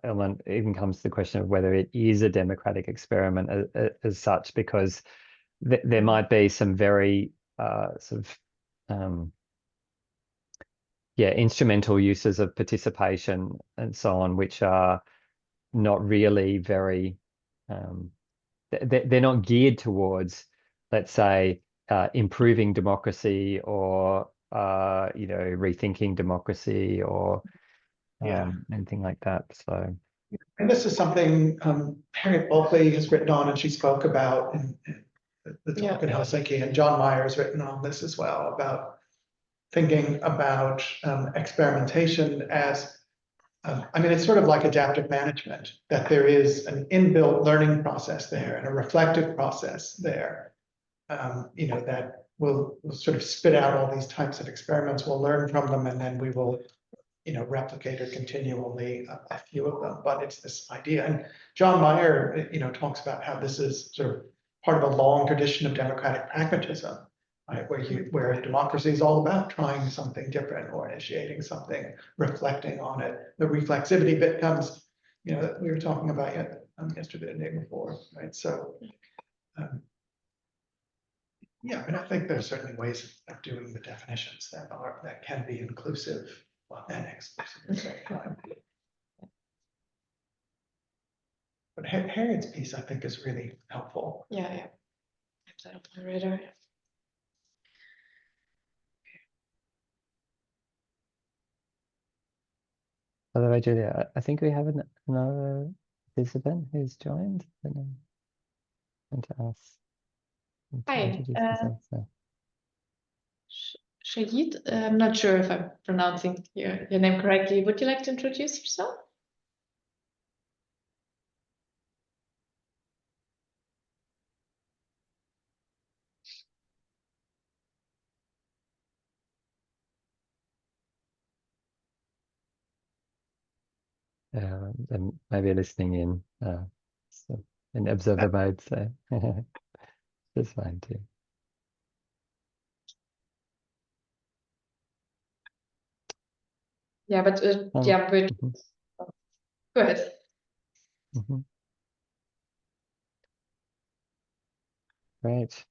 element even comes to the question of whether it is a democratic experiment as such, because there might be some very sort of instrumental uses of participation and so on, which are not really very, they're not geared towards, let's say, improving democracy or rethinking democracy or anything like that. So, and this is something Harriet Bulkley has written on, and she spoke about in the talk in Helsinki, and John Meyer has written on this as well, about thinking about experimentation as, I mean, it's sort of like adaptive management, that there is an inbuilt learning process there and a reflective process there, that will sort of spit out all these types of experiments. We'll learn from them, and then we will, replicate or continue only a few of them. But it's this idea, and John Meyer, talks about how this is sort of part of a long tradition of democratic pragmatism, right? Where democracy is all about trying something different or initiating something, reflecting on it. The reflexivity bit comes, that we were talking about yesterday, the day before, right? So, yeah, I mean, I think there's certainly ways of doing the definitions that can be inclusive and explicit at the same time. But Harriet's piece, I think, is really helpful. Yeah. Is that on my radar? by the way, Julia, I think we have another participant who's joined. I don't know. And to ask. Hi, Introduce yourself, so. Shahid, I'm not sure if I'm pronouncing your name correctly. Would you like to introduce yourself? And maybe listening in, so in observer mode, so that's fine too. Yeah, but yeah, but go ahead. Great.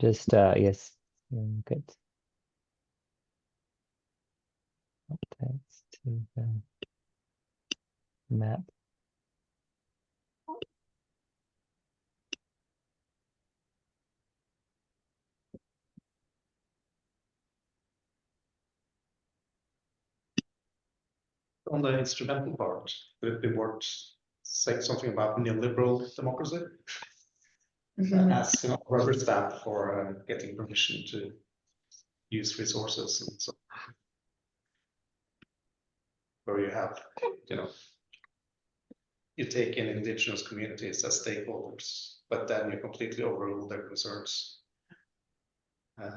Just yes, good. Updates to the map. On the instrumental part, would it be worth saying something about neoliberal democracy as a rubber stamp for getting permission to use resources, and so where you have, you take in indigenous communities as stakeholders, but then you completely overrule their concerns. So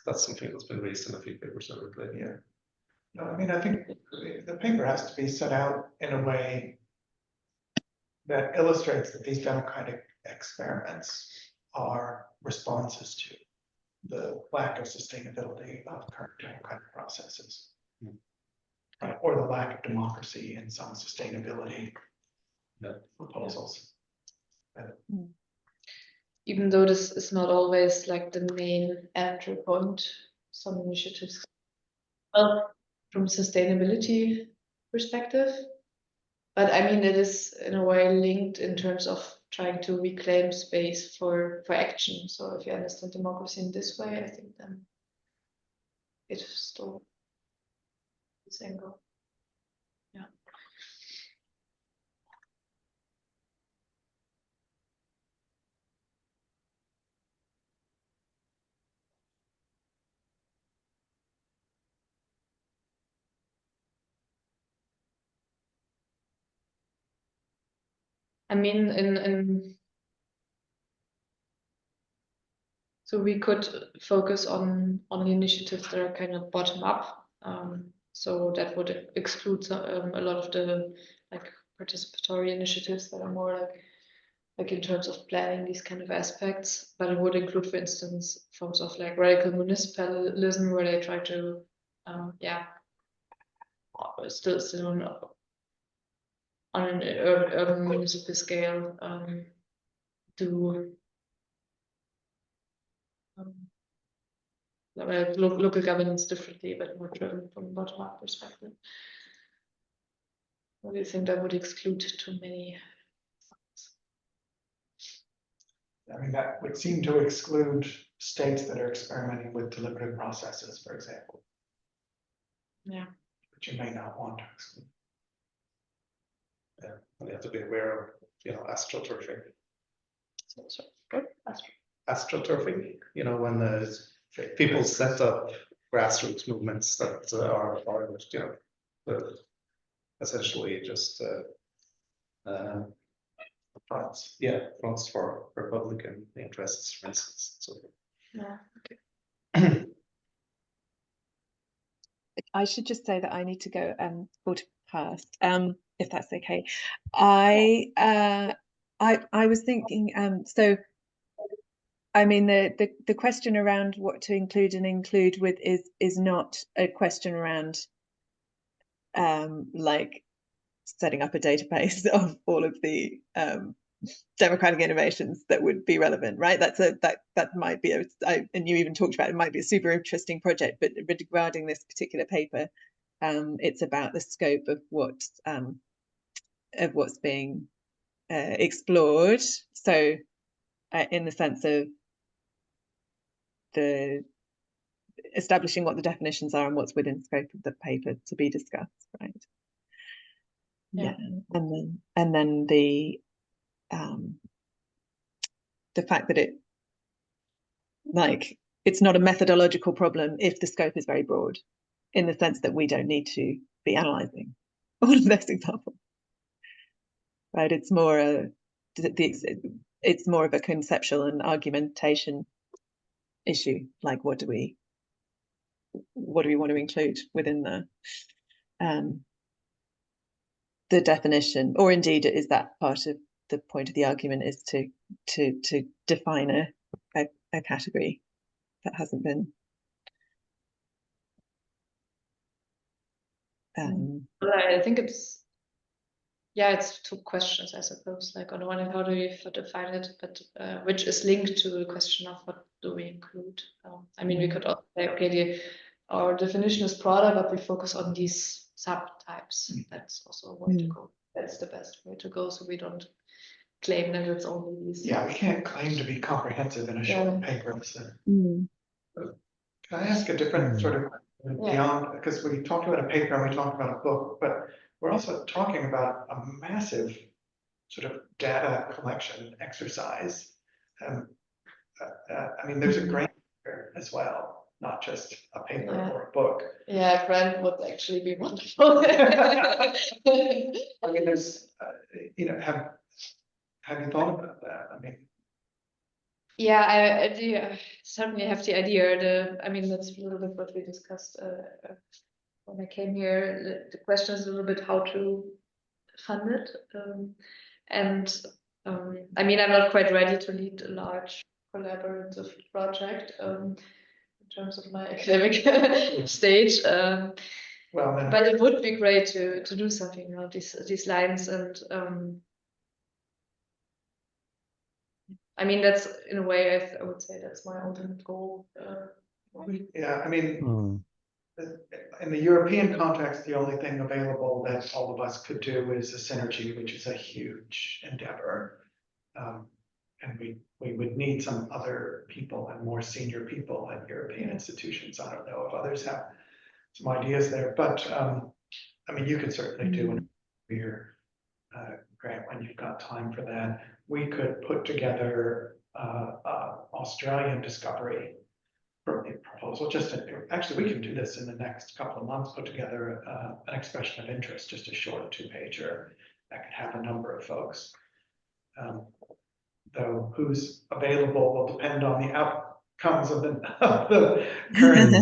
that's something that's been raised in a few papers over the year. No, I mean, I think the paper has to be set out in a way that illustrates that these democratic experiments are responses to the lack of sustainability of current democratic processes, right? Or the lack of democracy in some sustainability proposals. Even though this is not always like the main entry point, some initiatives, well, from sustainability perspective, but I mean, it is in a way linked in terms of trying to reclaim space for action. So if you understand democracy in this way, I think then it's still the same goal. Yeah. I mean, so we could focus on the initiatives that are kind of bottom up. So that would exclude a lot of the like participatory initiatives that are more like in terms of planning these kind of aspects. But it would include, for instance, forms of like radical municipalism, where they try to, still on an urban municipal scale, do local governance differently, but more driven from a bottom-up perspective. Or do you think that would exclude too many? I mean, that would seem to exclude states that are experimenting with deliberative processes, for example. Yeah. Which you may not want to exclude. Yeah, and you have to be aware of, astroturfing. So good. Astroturfing, when people set up grassroots movements that are essentially just fronts. Yeah, fronts for Republican interests, for instance. So. Yeah. Okay. I should just say that I need to go 40 past, if that's okay. I was thinking, so I mean the question around what to include and include with is not a question around like setting up a database of all of the democratic innovations that would be relevant, right? That might be and you even talked about it might be a super interesting project, but regarding this particular paper, it's about the scope of what's being explored. So in the sense of the establishing what the definitions are and what's within scope of the paper to be discussed, right? Yeah. And then the fact that it's not a methodological problem if the scope is very broad, in the sense that we don't need to be analysing all of those examples, right? It's more it's more of a conceptual and argumentation issue, like what do we want to include within the definition, or indeed is that part of the point of the argument is to define a category that hasn't been I think it's two questions, I suppose. Like on the one hand, how do we define it, but which is linked to the question of what do we include. I mean, we could also say, okay, our definition is broader, but we focus on these subtypes. That's also a way to go. That's the best way to go, so we don't claim that it's only these. Yeah, we can't claim to be comprehensive in a short paper. So. Can I ask a different sort of beyond, because we talked about a paper and we talked about a book, but we're also talking about a massive sort of data collection exercise. I mean, there's a grant here as well, not just a paper or a book. Yeah, a grant would actually be wonderful. I mean, there's, have you thought about that? I mean, yeah, I do certainly have the idea. I mean, that's a little bit what we discussed when I came here. The question is a little bit how to fund it. I mean, I'm not quite ready to lead a large collaborative project in terms of my academic stage. well, then, but it would be great to do something around these lines, and I mean, that's in a way I would say that's my ultimate goal. yeah, I mean, in the European context, the only thing available that all of us could do is a synergy, which is a huge endeavor. And we would need some other people and more senior people at European institutions. I don't know if others have some ideas there, but I mean, you could certainly do your grant when you've got time for that. We could put together Australian discovery proposal. Actually, we can do this in the next couple of months. Put together an expression of interest, just a short 2-pager that could have a number of folks. Though who's available will depend on the outcomes of the current.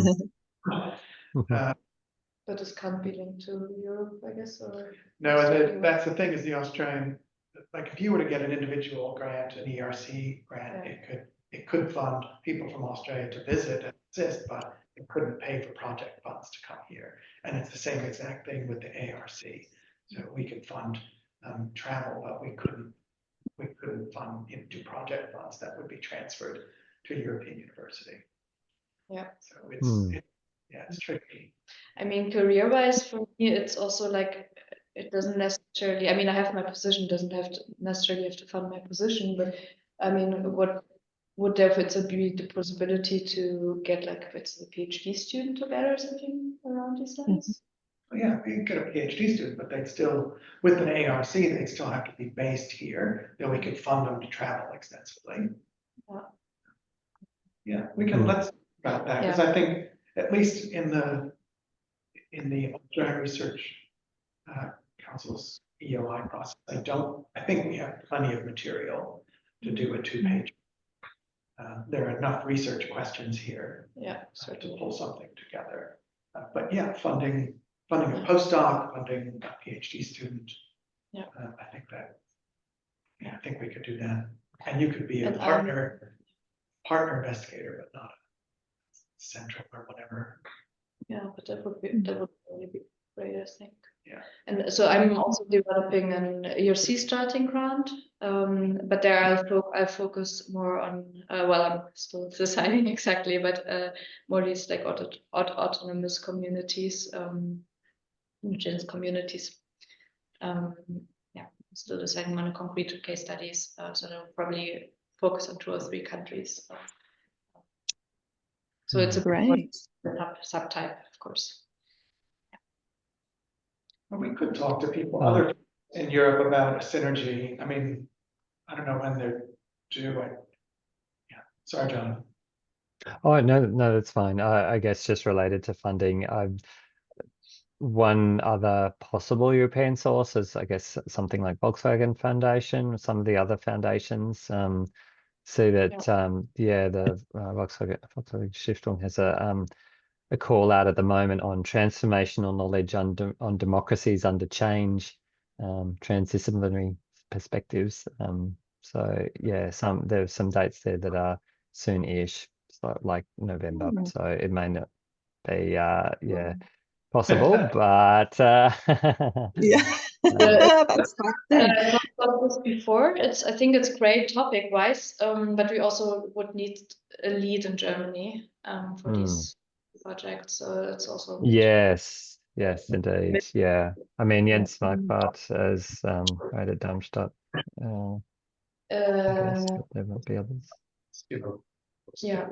But this can't be linked to Europe, I guess, or no. That's the thing, is the Australian, like if you were to get an individual grant, an ERC grant, it could fund people from Australia to visit and assist, but it couldn't pay for project funds to come here. And it's the same exact thing with the ARC. So we could fund travel, but we couldn't fund into project funds that would be transferred to a European university. Yeah. So it's, Hmm. yeah, it's tricky. I mean, career-wise, for me, it's also like it doesn't necessarily. I mean, I have my position, doesn't have to necessarily have to fund my position, but I mean, what would therefore it's be the possibility to get like if it's a PhD student together or something around these lines? Yeah, you can get a PhD student, but they'd still, with an ARC, they'd still have to be based here. Then we could fund them to travel extensively. Yeah. Yeah, we can, let's talk about that, because I think at least in the Australian Research Council's EOI process, I think we have plenty of material to do a 2-page. There are enough research questions here. Yeah, To pull something together. But yeah, funding a postdoc, funding a PhD student. Yeah. I think that, yeah, I think we could do that. And you could be a And partner investigator, but not central or whatever. Yeah, but that would really be great, I think. Yeah. And so I'm also developing an ERC starting grant, but there I'll focus more on, well, I'm still deciding exactly, but more these like autonomous communities, indigenous communities. Yeah, still deciding on a concrete case studies, so they'll probably focus on 2 or 3 countries. So it's a Great. subtype, of course. Well, we could talk to people, other in Europe about a synergy. I mean, I don't know when they're due. Yeah, sorry, John. Oh, no, that's fine. I guess just related to funding, one other possible European source is, I guess, something like Volkswagen Foundation, some of the other foundations. See that, the Volkswagen Stiftung has a call out at the moment on transformational knowledge on democracies under change, transdisciplinary perspectives. So yeah, there's some dates there that are soon-ish, so like November. So it may not be possible, but Yeah, that's fascinating. I talked about this before. I think it's great topic-wise, but we also would need a lead in Germany for these projects. So it's also yes, indeed, yeah. I mean, Jens Marquardt is right at Darmstadt. I guess, but there might be others. Yeah.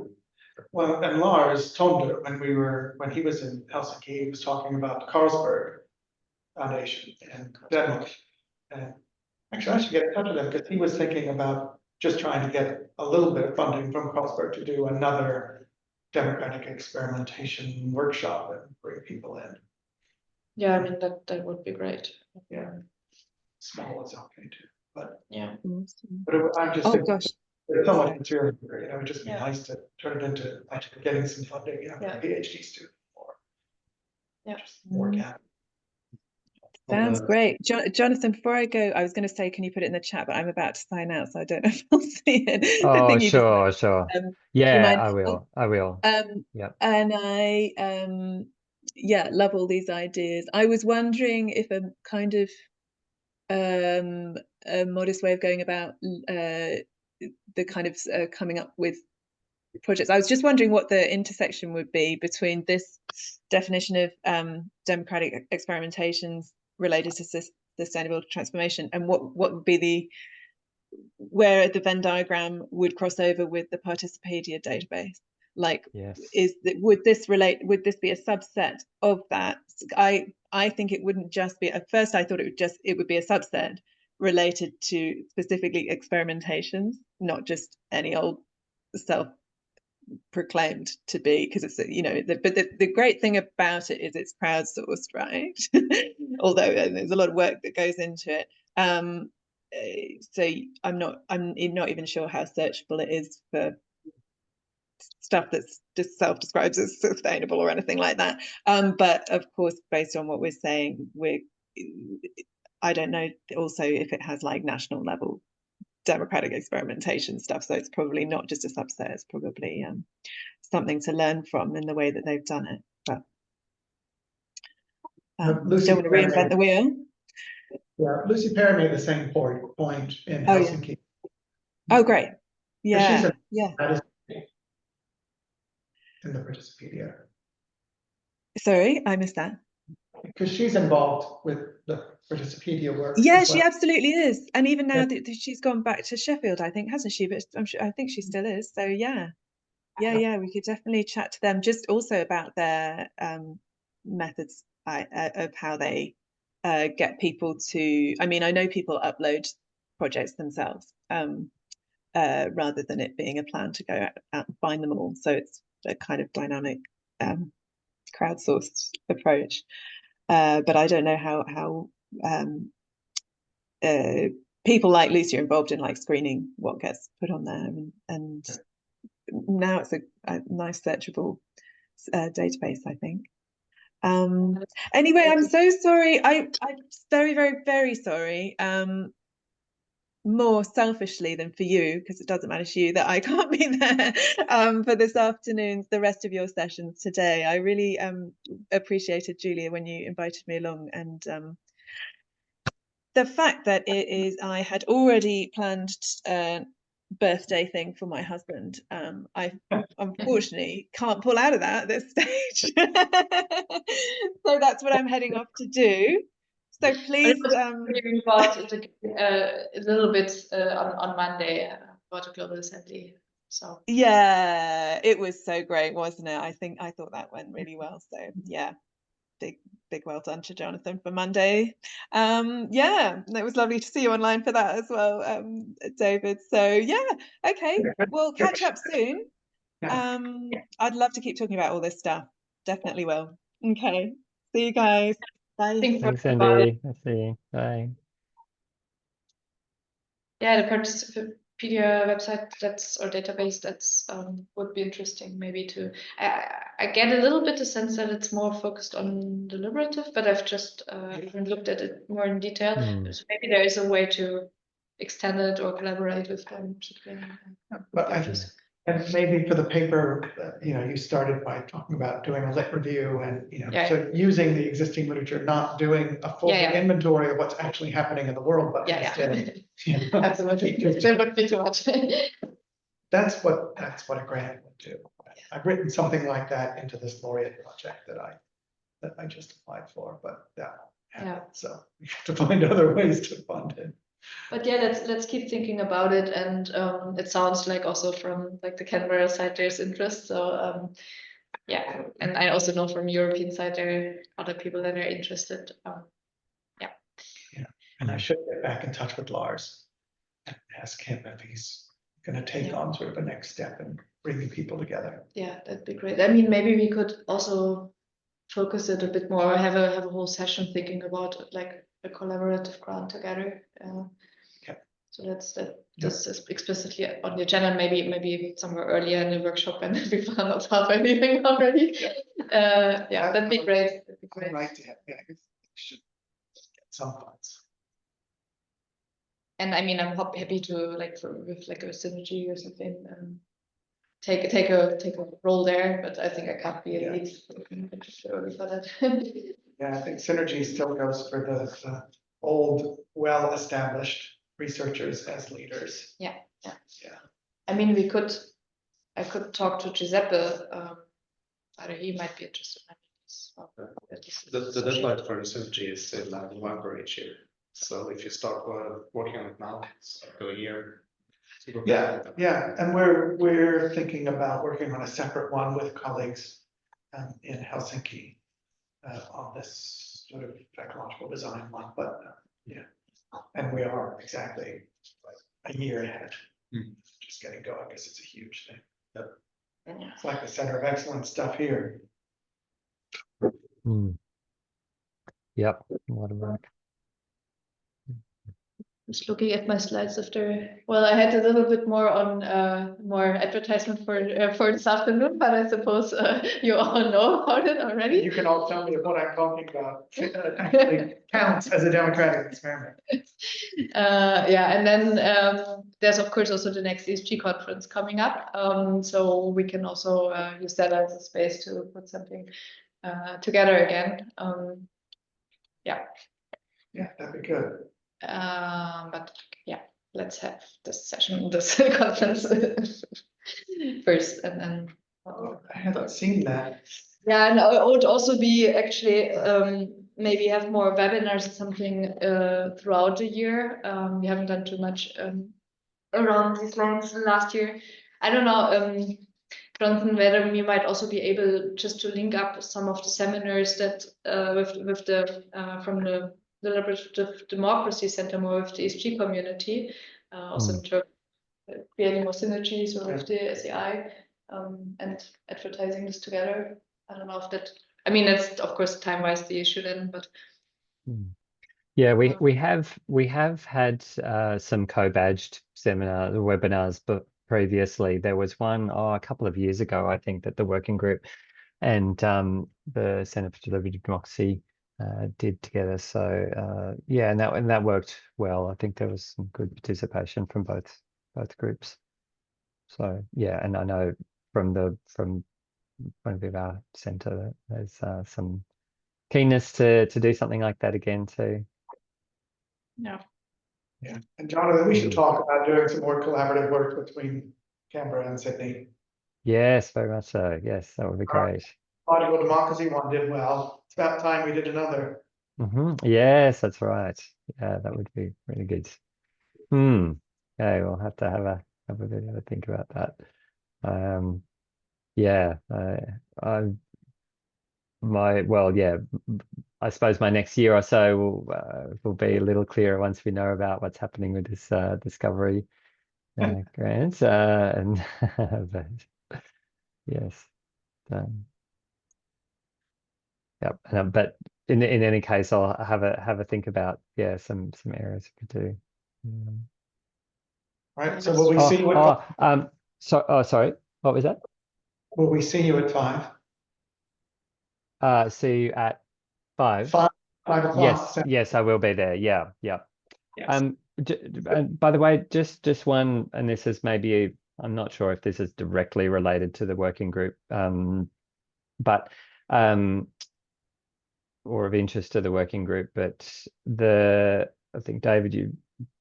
Well, and Lars Tonde, when he was in Helsinki, he was talking about the Carlsberg Foundation in Denmark. And actually, I should get in touch with him because he was thinking about just trying to get a little bit of funding from Carlsberg to do another democratic experimentation workshop and bring people in. Yeah, I mean that would be great. Yeah, small is okay too, but yeah. But I'm just thinking, gosh, there's so much material here, it would just be nice to turn it into actually getting some funding, for a PhD student or just more gap. Sounds great. Jonathan, before I go, I was going to say, can you put it in the chat, but I'm about to sign out, so I don't know if I'll see it. Oh, sure. Yeah, I will. Yeah. And I, love all these ideas. I was wondering if a kind of a modest way of going about the kind of coming up with projects. I was just wondering what the intersection would be between this definition of democratic experimentations related to sustainable transformation and what would be where the Venn diagram would cross over with the Participedia database. Like, would this be a subset of that? I think it wouldn't just be, at first I thought it would be a subset related to specifically experimentations, not just any old self-proclaimed to be, because it's, but the great thing about it is it's crowdsourced, right? Although there's a lot of work that goes into it. So I'm not even sure how searchable it is for stuff that's just self-describes as sustainable or anything like that. But of course, based on what we're saying, I don't know also if it has like national level democratic experimentation stuff. So it's probably not just a subset, it's probably something to learn from in the way that they've done it. But don't want to reinvent the wheel. Yeah, Lucy Perry made the same point in Helsinki. Oh, great. Yeah, in the Participedia? Sorry, I missed that. Because she's involved with the Participedia work. Yeah, as she well. absolutely is. And even now Yeah. that she's gone back to Sheffield, I think, hasn't she? But I think she still is. So yeah, we could definitely chat to them just also about their methods of how they get people to. I mean, I know people upload projects themselves rather than it being a plan to go out and find them all. So it's a kind of dynamic crowdsourced approach. But I don't know how people like Lucy are involved in like screening what gets put on there, and now it's a nice searchable database, I think. Anyway, I'm so sorry. I'm very, very, very sorry. More selfishly than for you, because it doesn't matter to you, that I can't be there for this afternoon's, the rest of your sessions today. I really appreciated, Julia, when you invited me along, and the fact that I had already planned a birthday thing for my husband. I unfortunately can't pull out of that at this stage. So that's what I'm heading off to do. So please. Hearing about a little bit on Monday about the Global Assembly. So yeah, it was so great, wasn't it? I thought that went really well. So yeah, big well done to Jonathan for Monday. Yeah, it was lovely to see you online for that as well, David. So yeah, okay, we'll catch up soon. I'd love to keep talking about all this stuff. Definitely will. Okay, see you guys. Bye. Thanks, Andy. I see you. Bye. Yeah, the Participedia website or database would be interesting maybe to. I get a little bit the sense that it's more focused on deliberative, but I've just haven't looked at it more in detail. So maybe there is a way to extend it or collaborate with them. But and maybe for the paper, you started by talking about doing a lit review and, so using the existing literature, not doing a full inventory of what's actually happening in the world, but instead, absolutely, there would be too much. That's what a grant would do. I've written something like that into this laureate project that I just applied for, but so we have to find other ways to fund it. But yeah, let's keep thinking about it, and it sounds like also from like the Canberra side there's interest. So yeah, and I also know from European side there are other people that are interested. And I should get back in touch with Lars and ask him if he's going to take on sort of a next step in bringing people together. Yeah, that'd be great. I mean, maybe we could also focus it a bit more, have a whole session thinking about like a collaborative grant together. So this is explicitly on the agenda, maybe somewhere earlier in the workshop, and people are not have anything already. That'd be great. That'd be great. Right, we should get some funds. And I mean, I'm happy to with like a synergy or something, take a role there, but I think I can't be a lead early for that. Yeah, I think synergy still goes for the old, well-established researchers as leaders. Yeah. I mean, I could talk to Giuseppe. He might be interested in this. The deadline for synergy is in November each year. So if you start working on it now, it's like a year. Yeah, and we're thinking about working on a separate one with colleagues in Helsinki on this sort of ecological design one, but and we are exactly a year ahead. Just getting going because it's a huge thing. It's like the center of excellence stuff here. Yep, a lot of work. Just looking at my slides after. Well, I had a little bit more on more advertisement for this afternoon, but I suppose you all know about it already. You can all tell me what I'm talking about actually counts as a democratic experiment. And then there's of course also the next ESG conference coming up, so we can also use that as a space to put something together again. That'd be good. But yeah, let's have this session, this conference first, and then haven't seen that. Yeah, and it would also be actually maybe have more webinars or something throughout the year. We haven't done too much around these lines last year. I don't know, Jonathan, whether we might also be able just to link up some of the seminars that with the from the Deliberative Democracy Center more with the ESG community, also in terms of creating more synergies with the SEI and advertising this together. I don't know if that. I mean, that's of course time-wise the issue then, but. Yeah, we have had some co-badged webinars, but previously there was one a couple of years ago, I think, that the working group and the Centre for Deliberative Democracy did together. So yeah, and that worked well. I think there was some good participation from both groups. So yeah, and I know from point of view of our centre, there's some keenness to do something like that again too. Yeah. Yeah, and Jonathan, we should talk about doing some more collaborative work between Canberra and Sydney. Yes, very much so. Yes, that would be great. Political democracy one did well. It's about time we did another. Yes, that's right. Yeah, that would be really good. Okay, we'll have to have a bit of a think about that. Yeah, I suppose my next year or so will be a little clearer once we know about what's happening with this discovery grant. And but yes, yep. But in any case, I'll have a think about some areas we could do. All right. So will we see you? Sorry. What was that? Will we see you at 5? See you at 5. 5 o'clock. Yes, I will be there. Yeah. Yes. And by the way, just one, and this is maybe, I'm not sure if this is directly related to the working group, but or of interest to the working group, but I think, David, you've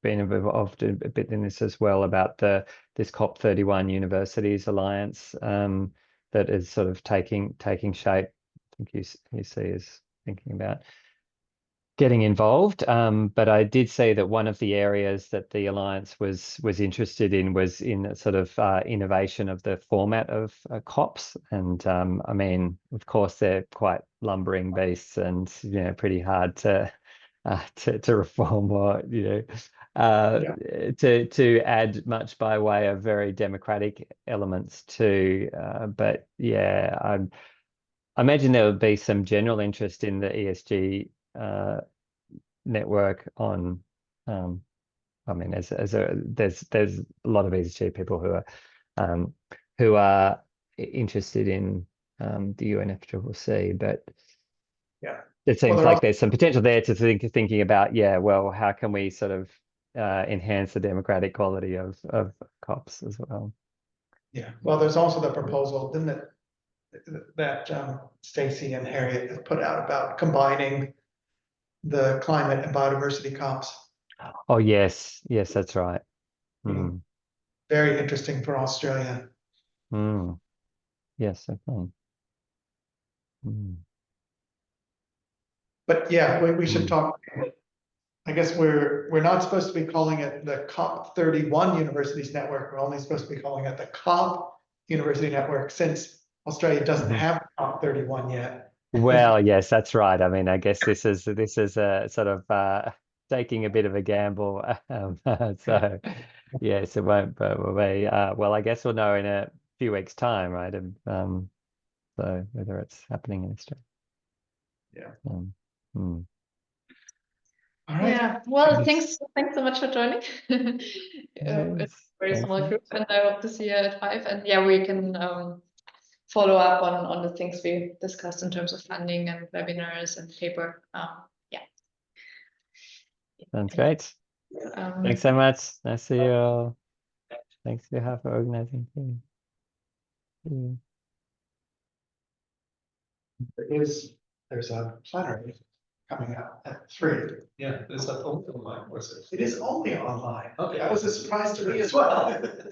been involved a bit in this as well about this COP31 Universities Alliance that is sort of taking shape. I think you see is thinking about getting involved, but I did see that one of the areas that the Alliance was interested in was in sort of innovation of the format of COPs, and I mean, of course, they're quite lumbering beasts, and pretty hard to reform or to add much by way of very democratic elements to. But yeah, I imagine there would be some general interest in the ESG network on I mean there's a lot of ESG people who are interested in the UNFCCC, but yeah, it seems like there's some potential there to thinking about well, how can we sort of enhance the democratic quality of COPs as well. Yeah, well, there's also the proposal, didn't it, that Stacey and Harriet have put out about combining the climate and biodiversity COPs. Oh yes, that's right. Very interesting for Australia. Yes, definitely. But yeah, we should talk. I guess we're not supposed to be calling it the COP31 Universities Network. We're only supposed to be calling it the COP University Network, since Australia doesn't have COP31 yet. Well, yes, that's right. I mean, I guess this is a sort of taking a bit of a gamble. So yes, it won't, but we'll be well, I guess we'll know in a few weeks' time, right? So whether it's happening in Australia. Yeah. All right. Yeah. Well, thanks so much for joining. Yes, It's a very small group, and I hope to see you at 5. And yeah, we can follow up on the things we discussed in terms of funding and webinars and paper. Yeah. Sounds great. Thanks so much. Nice to see you all. Thanks for organizing. There's a plenary coming up at 3. Yeah, is that only online or is it? It is only online. Okay. That was a surprise to me as well.